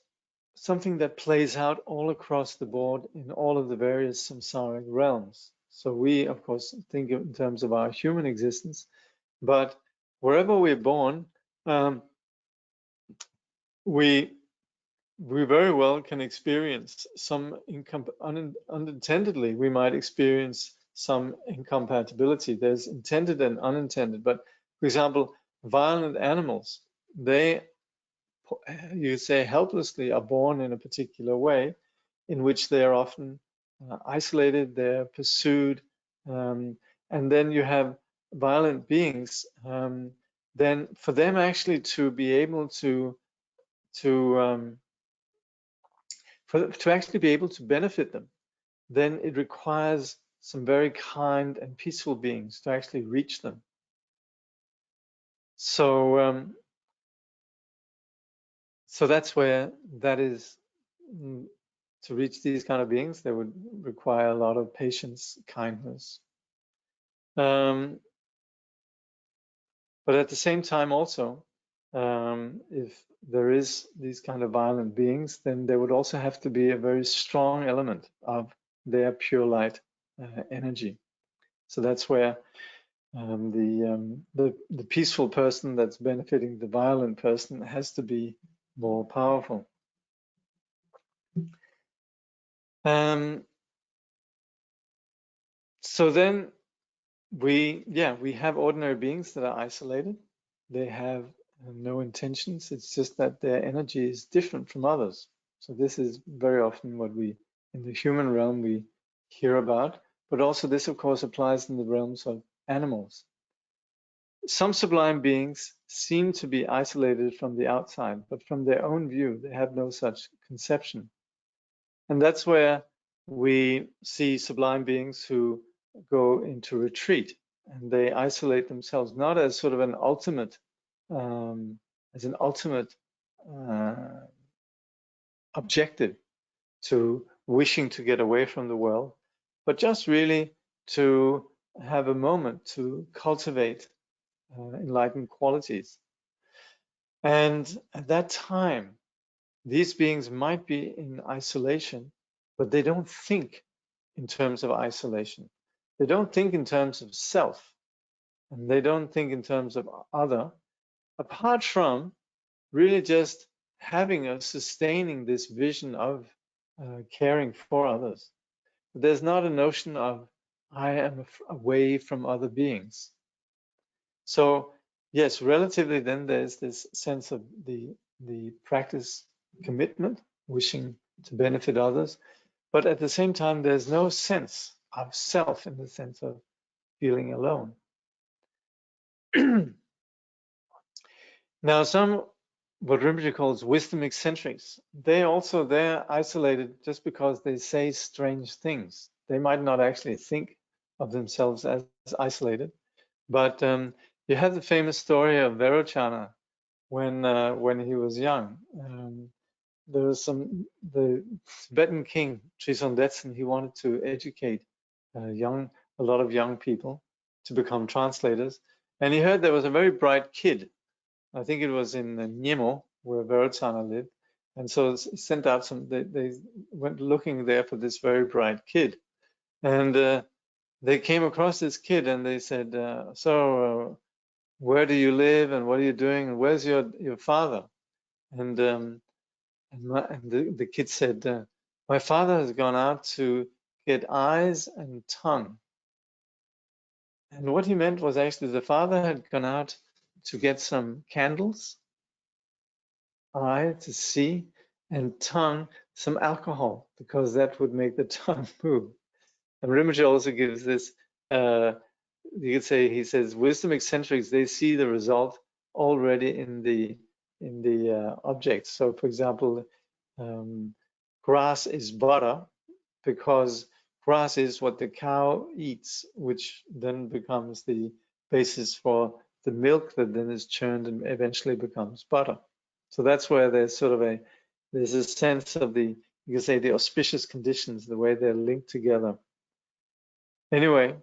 something that plays out all across the board in all of the various samsaric realms. So we, of course, think in terms of our human existence, but wherever we're born, we very well can experience some unintendedly. We might experience some incompatibility. There's intended and unintended. But for example, violent animals, they, you say, helplessly are born in a particular way, in which they are often isolated, they're pursued, and then you have violent beings. Then for them actually to be able to actually be able to benefit them, then it requires some very kind and peaceful beings to actually reach them. So so that's where that is. To reach these kind of beings, they would require a lot of patience, kindness. But at the same time also, if there is these kind of violent beings, then there would also have to be a very strong element of their pure light energy. So that's where the peaceful person that's benefiting the violent person has to be more powerful. So then we have ordinary beings that are isolated. They have no intentions. It's just that their energy is different from others. So this is very often what we, in the human realm, we hear about. But also this, of course, applies in the realms of animals. Some sublime beings seem to be isolated from the outside, but from their own view, they have no such conception. And that's where we see sublime beings who go into retreat, and they isolate themselves, not as sort of an ultimate objective to wishing to get away from the world, but just really to have a moment to cultivate enlightened qualities. And at that time, these beings might be in isolation, but they don't think in terms of isolation. They don't think in terms of self, and they don't think in terms of other, apart from really just having or sustaining this vision of caring for others. There's not a notion of I am away from other beings. So yes, relatively then there's this sense of the practice commitment, wishing to benefit others, but at the same time there's no sense of self in the sense of feeling alone. Now what Rinpoche calls wisdom eccentrics, they're isolated just because they say strange things. They might not actually think of themselves as isolated, but you have the famous story of Vajrayana when he was young. There was the Tibetan king Trison Detsen. He wanted to educate a lot of young people to become translators, and he heard there was a very bright kid. I think it was in Nyemo, where Vajrayana lived, and so he sent out they went looking there for this very bright kid, and they came across this kid, and they said, "So, where do you live, and what are you doing, and where's your father?" And the kid said, "My father has gone out to get eyes and tongue." And what he meant was actually the father had gone out to get some candles, eye to see, and tongue some alcohol, because that would make the tongue move. And Rinpoche also gives this, you could say, he says, wisdom eccentrics, they see the result already in the object. So for example, grass is butter because grass is what the cow eats, which then becomes the basis for the milk that then is churned and eventually becomes butter. So that's where there's sort of there's a sense of you can say the auspicious conditions, the way they're linked together. Anyway,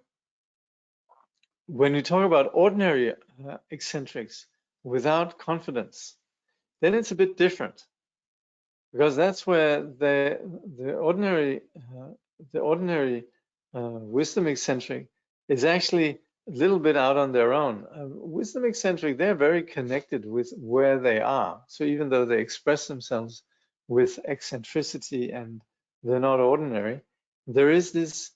when you talk about ordinary eccentrics without confidence, then it's a bit different, because that's where the ordinary wisdom eccentric is actually a little bit out on their own. Wisdom eccentric, they're very connected with where they are. So even though they express themselves with eccentricity and they're not ordinary, there is this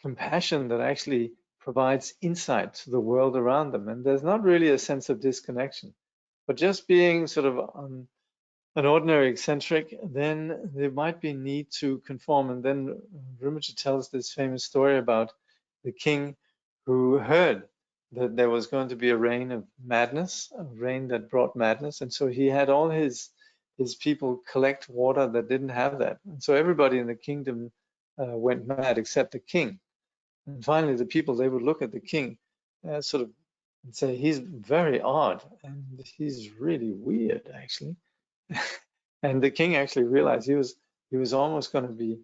compassion that actually provides insight to the world around them. And there's not really a sense of disconnection, but just being sort of an ordinary eccentric, then there might be need to conform. And then Rinpoche tells this famous story about the king who heard that there was going to be a reign of madness, a reign that brought madness. And so he had all his people collect water that didn't have that. And so everybody in the kingdom went mad except the king. And finally, the people, they would look at the king sort of and say, he's very odd and he's really weird, actually. And the king actually realized he was almost going to be,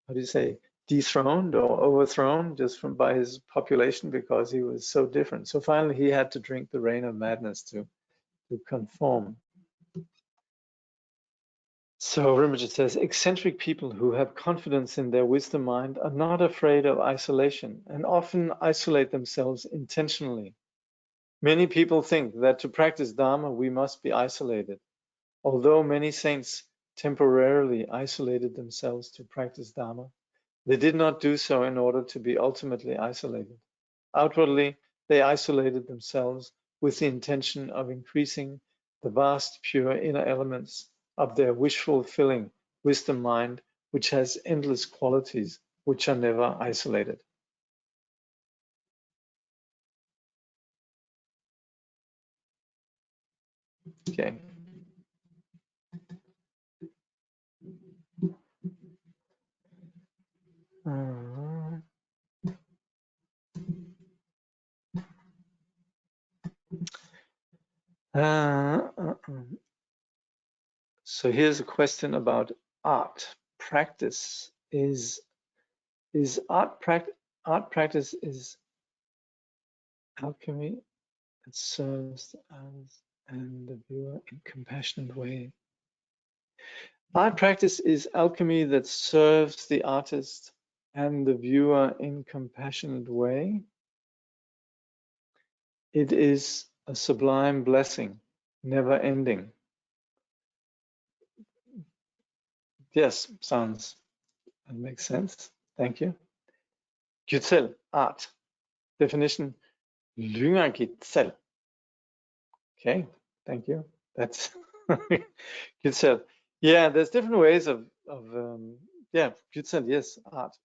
how do you say, dethroned or overthrown just by his population, because he was so different. So finally, he had to drink the rain of madness to conform. So Rinpoche says, eccentric people who have confidence in their wisdom mind are not afraid of isolation and often isolate themselves intentionally. Many people think that to practice Dharma, we must be isolated. Although many saints temporarily isolated themselves to practice Dharma, they did not do so in order to be ultimately isolated. Outwardly, they isolated themselves with the intention of increasing the vast, pure inner elements of their wish-fulfilling wisdom mind, which has endless qualities, which are never isolated. Okay. So here's a question about art practice is art practice is alchemy that serves us and the viewer in compassionate way. Art practice is alchemy that serves the artist and the viewer in compassionate way. It is a sublime blessing, never ending. Yes, that makes sense. Thank you. Gyutsel, art. Definition, Lyngagitsel. Okay, thank you. That's Gyutsel. Yeah, there's different ways of Gyutsel, yes, art.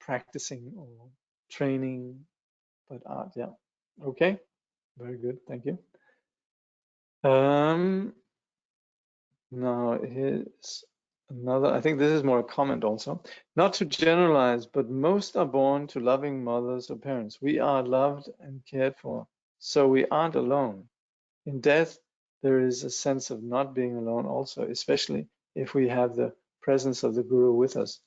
Practicing or training, but art, yeah. Okay, very good, thank you. Now here's another, I think this is more a comment also. Not to generalize, but most are born to loving mothers or parents. We are loved and cared for, so we aren't alone. In death, there is a sense of not being alone also, especially if we have the presence of the Guru with us.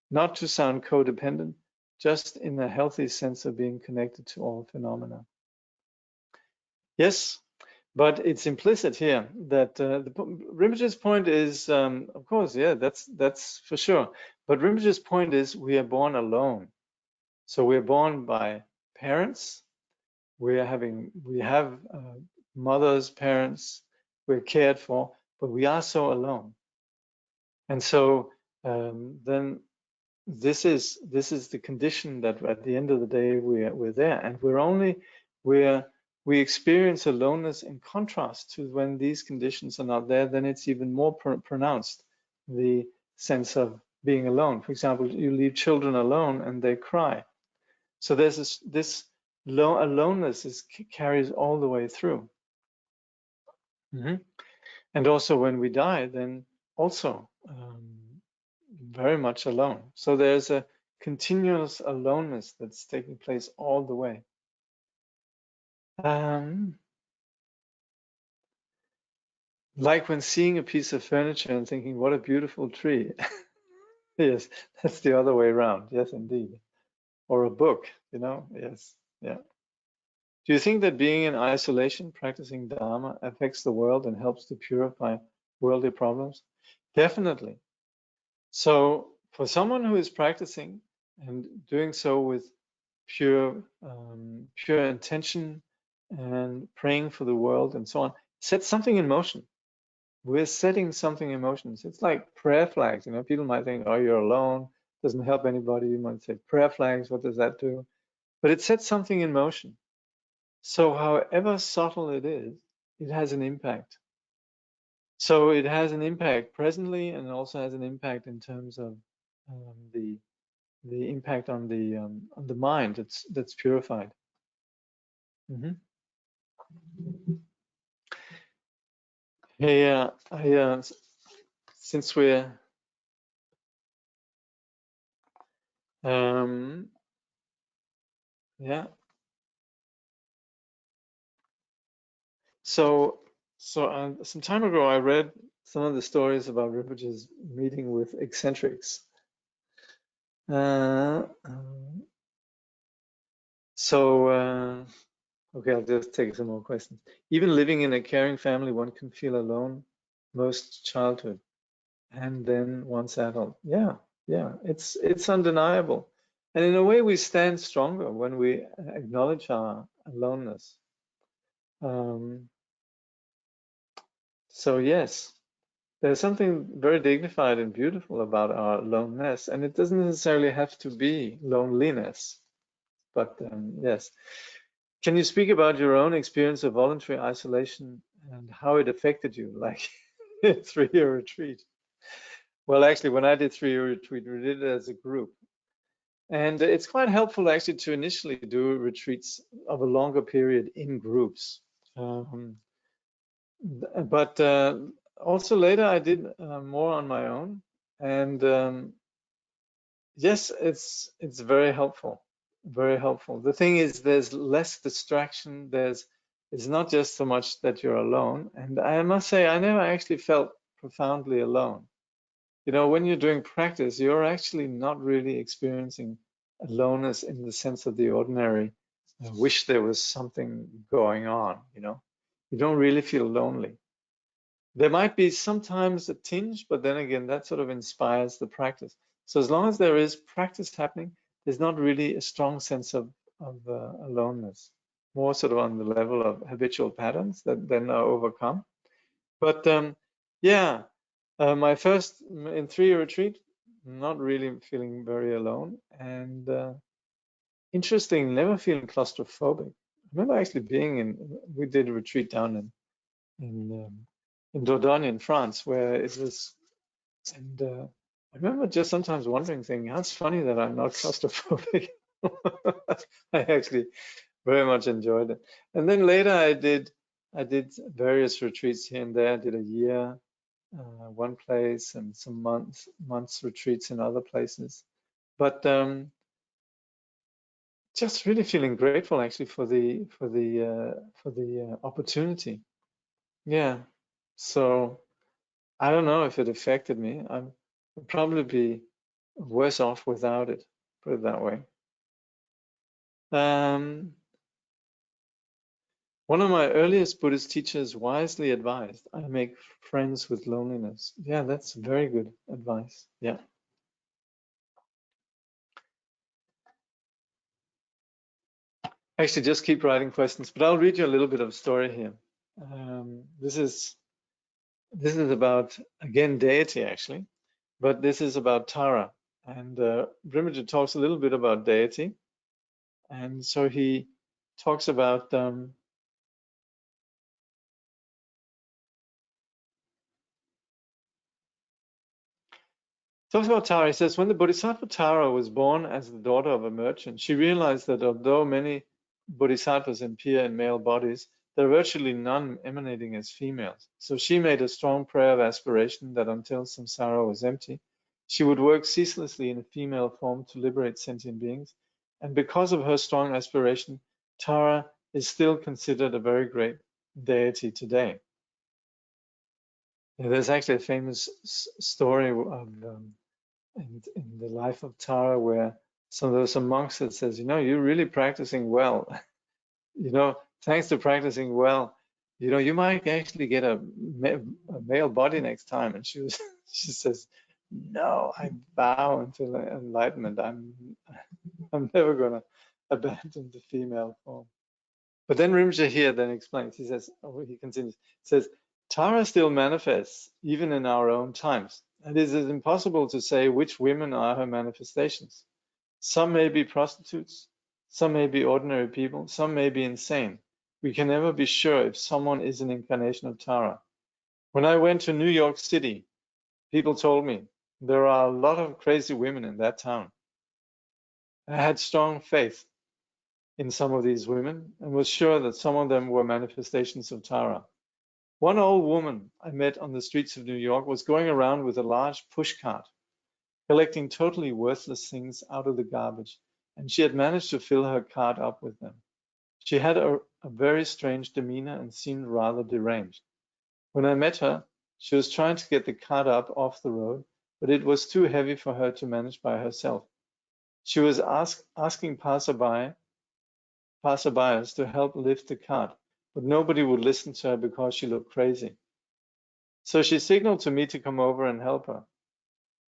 Not to sound codependent, just in a healthy sense of being connected to all phenomena. Yes, but it's implicit here that Rinpoche's point is, of course, yeah, that's for sure. But Rinpoche's point is we are born alone. So we're born by parents. We have mothers, parents. We're cared for, but we are so alone. And so then this is the condition that at the end of the day we're there, and we experience aloneness in contrast to when these conditions are not there. Then it's even more pronounced, the sense of being alone. For example, you leave children alone and they cry. So there's this aloneness carries all the way through. And also when we die, then also very much alone. So there's a continuous aloneness that's taking place all the way. Like when seeing a piece of furniture and thinking, what a beautiful tree. Yes, that's the other way around. Yes, indeed. Or a book, yes, yeah. Do you think that being in isolation, practicing Dharma, affects the world and helps to purify worldly problems? Definitely. So for someone who is practicing and doing so with pure intention and praying for the world and so on, set something in motion. We're setting something in motion. It's like prayer flags. People might think, oh, you're alone, doesn't help anybody. You might say prayer flags, what does that do? But it sets something in motion. So however subtle it is, it has an impact. So it has an impact presently, and it also has an impact in terms of the impact on the mind that's purified. Hey, since we're yeah. So some time ago, I read some of the stories about Rinpoche's meeting with eccentrics. Okay, I'll just take some more questions. Even living in a caring family, one can feel alone most childhood, and then once adult. Yeah, it's undeniable. And in a way, we stand stronger when we acknowledge our aloneness. So yes, there's something very dignified and beautiful about our aloneness, and it doesn't necessarily have to be loneliness. But yes. Can you speak about your own experience of voluntary isolation and how it affected you, like a 3-year retreat? Well, actually, when I did 3-year retreat, we did it as a group. And it's quite helpful actually to initially do retreats of a longer period in groups. But also later I did more on my own. And yes, it's very helpful. Very helpful. The thing is, there's less distraction. It's not just so much that you're alone. And I must say, I never actually felt profoundly alone. you know, when you're doing practice, you're actually not really experiencing aloneness in the sense of the ordinary. I wish there was something going on, you know. You don't really feel lonely. There might be sometimes a tinge, but then again, that sort of inspires the practice. So as long as there is practice happening, there's not really a strong sense of aloneness, more sort of on the level of habitual patterns that then are overcome. But yeah, my first in 3-year retreat, not really feeling very alone, and interesting, never feeling claustrophobic. I remember actually being in, we did a retreat down in Dordogne in France, where it was, and I remember just sometimes wondering, thinking, "That's funny that I'm not claustrophobic." I actually very much enjoyed it. And then later I did various retreats here and there. I did a year, one place, and some months retreats in other places. But just really feeling grateful actually for the opportunity. Yeah. So I don't know if it affected me. I'd probably be worse off without it, put it that way. One of my earliest Buddhist teachers wisely advised, I make friends with loneliness. Yeah, that's very good advice. Yeah. Actually, just keep writing questions, but I'll read you a little bit of story here. This is about, again, deity actually, but this is about Tara. And Rinpoche talks a little bit about deity. And so he talks about Tara. He says, when the Bodhisattva Tara was born as the daughter of a merchant, she realized that although many Bodhisattvas appear in male bodies, there are virtually none emanating as females. So she made a strong prayer of aspiration that until samsara was empty, she would work ceaselessly in a female form to liberate sentient beings. And because of her strong aspiration, Tara is still considered a very great deity today. There's actually a famous story of in the life of Tara where there were some monks that says, you know, you're really practicing well. You know, thanks to practicing well, you know, you might actually get a male body next time. And she says, no, I vow until enlightenment, I'm never gonna abandon the female form. But then Rinpoche here then explains, he says, he continues, says, Tara still manifests even in our own times, and it is impossible to say which women are her manifestations. Some may be prostitutes, some may be ordinary people, some may be insane. We can never be sure if someone is an incarnation of Tara. When I went to New York City, people told me there are a lot of crazy women in that town. I had strong faith in some of these women and was sure that some of them were manifestations of Tara. One old woman I met on the streets of New York was going around with a large pushcart, collecting totally worthless things out of the garbage, and she had managed to fill her cart up with them. She had a very strange demeanor and seemed rather deranged. When I met her, she was trying to get the cart up off the road, but it was too heavy for her to manage by herself. She was asking passerbys to help lift the cart, but nobody would listen to her because she looked crazy. So she signaled to me to come over and help her.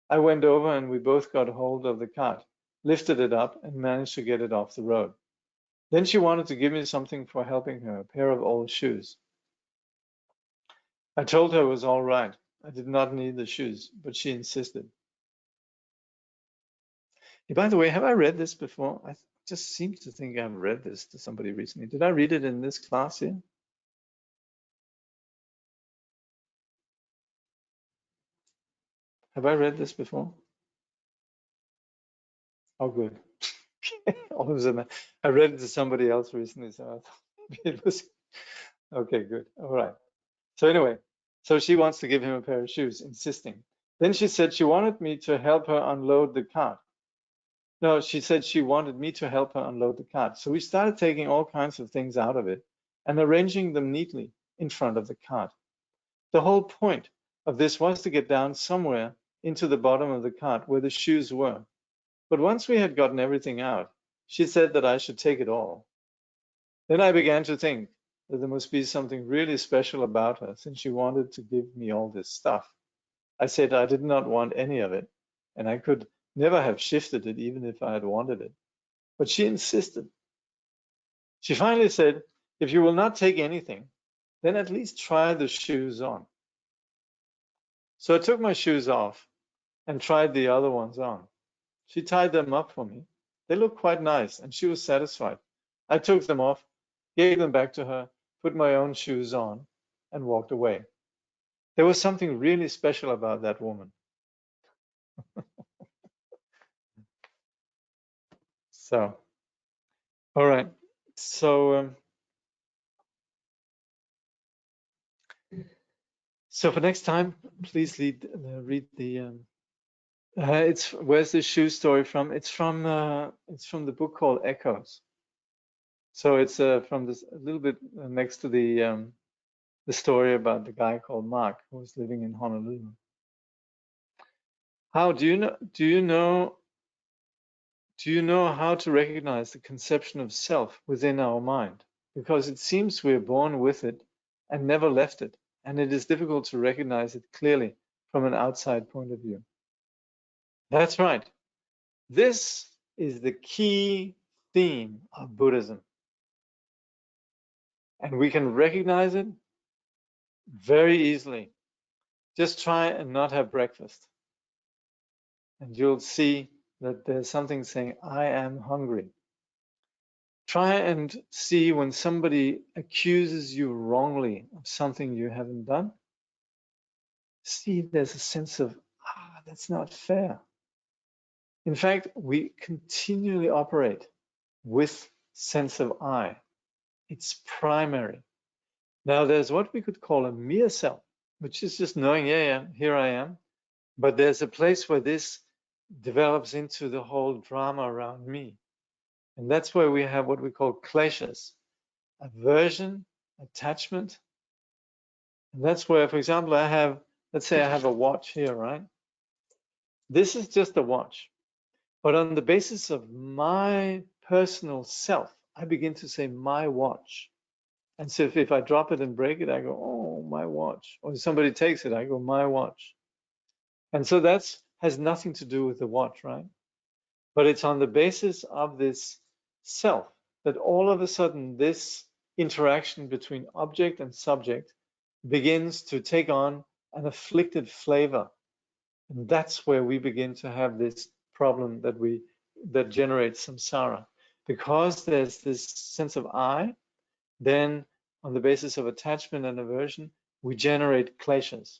I went over and we both got hold of the cart, lifted it up, and managed to get it off the road. Then she wanted to give me something for helping her, a pair of old shoes. I told her it was all right. I did not need the shoes, but she insisted. Hey, by the way, have I read this before? I just seem to think I've read this to somebody recently. Did I read it in this class here? Have I read this before? Oh, good. All of a sudden, I read it to somebody else recently, so I thought maybe it was okay. Good. All right. So anyway, so she wants to give him a pair of shoes, insisting. Then she said she wanted me to help her unload the cart. No, she said she wanted me to help her unload the cart. So we started taking all kinds of things out of it and arranging them neatly in front of the cart. The whole point of this was to get down somewhere into the bottom of the cart where the shoes were. But once we had gotten everything out, she said that I should take it all. Then I began to think that there must be something really special about her, since she wanted to give me all this stuff. I said I did not want any of it, and I could never have shifted it even if I had wanted it. But she insisted. She finally said, if you will not take anything, then at least try the shoes on. So I took my shoes off and tried the other ones on. She tied them up for me. They looked quite nice, and she was satisfied. I took them off, gave them back to her, put my own shoes on, and walked away. There was something really special about that woman. So, all right. So, so for next time, please read the. It's where's the shoe story from? It's from the book called Echoes. So it's from this a little bit next to the story about the guy called Mark who was living in Honolulu. How do you know? Do you know? Do you know how to recognize the conception of self within our mind? Because it seems we're born with it and never left it, and it is difficult to recognize it clearly from an outside point of view. That's right. This is the key theme of Buddhism. And we can recognize it very easily. Just try and not have breakfast. And you'll see that there's something saying, I am hungry. Try and see when somebody accuses you wrongly of something you haven't done. See, there's a sense of, that's not fair. In fact, we continually operate with sense of I. It's primary. Now, there's what we could call a mere self, which is just knowing, yeah, here I am. But there's a place where this develops into the whole drama around me. And that's where we have what we call kleshas, aversion, attachment. And that's where, for example, let's say I have a watch here, right? This is just a watch. But on the basis of my personal self, I begin to say my watch. And so if I drop it and break it, I go, oh, my watch. Or if somebody takes it, I go, my watch. And so that has nothing to do with the watch, right? But it's on the basis of this self that all of a sudden this interaction between object and subject begins to take on an afflicted flavor. And that's where we begin to have this problem that generates samsara. Because there's this sense of I, then on the basis of attachment and aversion, we generate kleshas.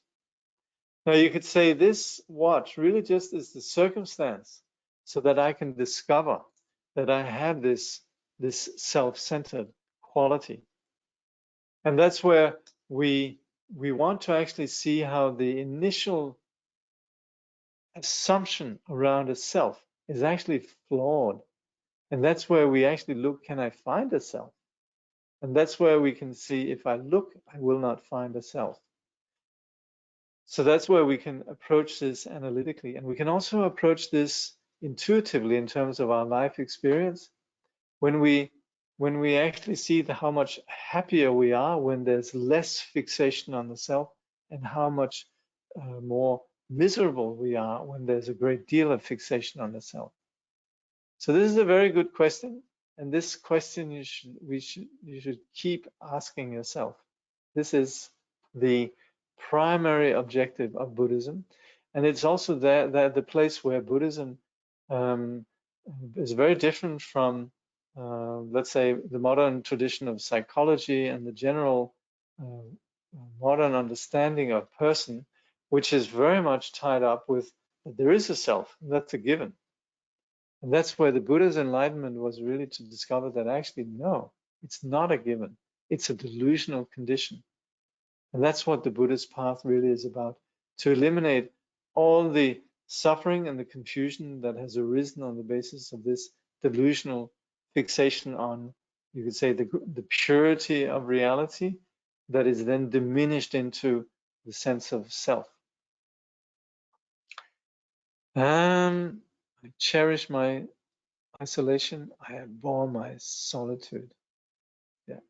Now you could say this watch really just is the circumstance so that I can discover that I have this self-centered quality. And that's where we want to actually see how the initial assumption around a self is actually flawed. And that's where we actually look, can I find a self? And that's where we can see, if I look, I will not find a self. So that's where we can approach this analytically. And we can also approach this intuitively in terms of our life experience. When we actually see how much happier we are when there's less fixation on the self, and how much more miserable we are when there's a great deal of fixation on the self. So this is a very good question, and this question you should keep asking yourself. This is the primary objective of Buddhism, and it's also the place where Buddhism is very different from, let's say, the modern tradition of psychology and the general modern understanding of person, which is very much tied up with that there is a self, and that's a given. And that's where the Buddha's enlightenment was really to discover that actually, no, it's not a given. It's a delusional condition. And that's what the Buddhist path really is about, to eliminate all the suffering and the confusion that has arisen on the basis of this delusional fixation on, you could say, the purity of reality that is then diminished into the sense of self. I cherish my isolation. I abhor my solitude. Yeah.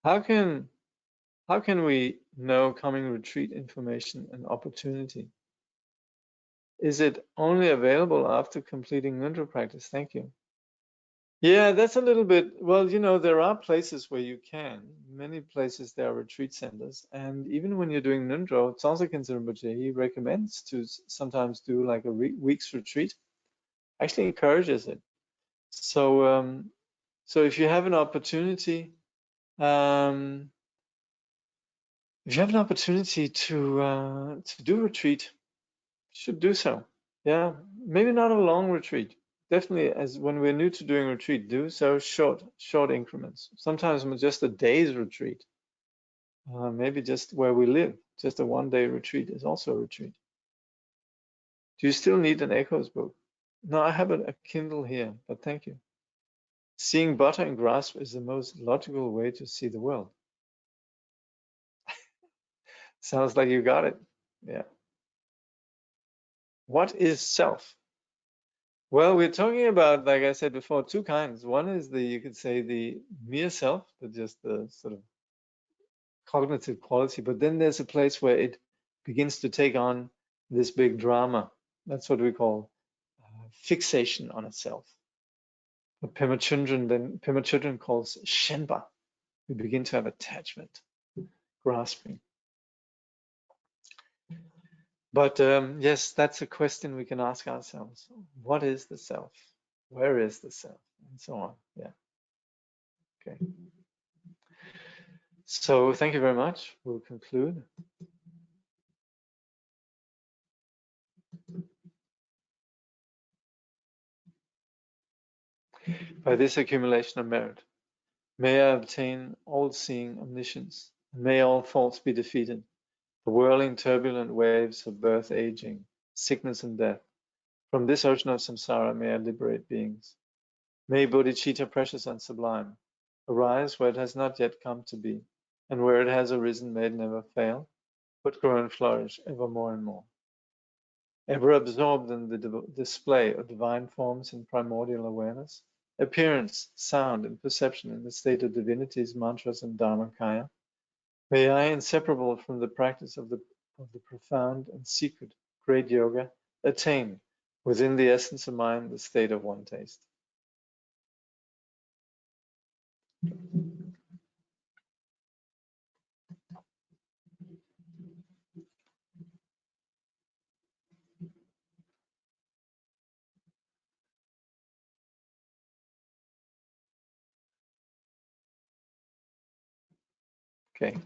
How can we know coming retreat information and opportunity? Is it only available after completing Ngondro practice? Thank you. Yeah, that's a little bit, well, there are places where you can. Many places there are retreat centers. And even when you're doing Ngondro, Tsongsa Khyentse Rinpoche, he recommends to sometimes do like a week's retreat. Actually encourages it. So, so if you have an opportunity, um, to do a retreat, you should do so. Yeah, maybe not a long retreat. Definitely, as when we're new to doing retreat, do so short increments. Sometimes just a day's retreat. Maybe just where we live, just a 1-day retreat is also a retreat. Do you still need an Echoes book? No, I have a Kindle here, but thank you. Seeing butter and grass is the most logical way to see the world. Sounds like you got it. Yeah. What is self? Well, we're talking about, like I said before, two kinds. One is you could say the mere self, just the sort of cognitive quality, but then there's a place where it begins to take on this big drama. That's what we call fixation on itself. What Pema Chodron calls shenpa. We begin to have attachment, grasping. But yes, that's a question we can ask ourselves. What is the self? Where is the self? And so on. Yeah. Okay. So thank you very much. We'll conclude. By this accumulation of merit, may I obtain all-seeing omniscience, and may all faults be defeated. The whirling turbulent waves of birth, aging, sickness and death. From this ocean of samsara may I liberate beings. May bodhicitta precious and sublime arise where it has not yet come to be, and where it has arisen may it never fail, but grow and flourish ever more and more. Ever absorbed in the display of divine forms in primordial awareness, appearance, sound, and perception in the state of divinities, mantras, and dharmakaya, may I, inseparable from the practice of the profound and secret great yoga, attain, within the essence of mind, the state of one taste. Okay.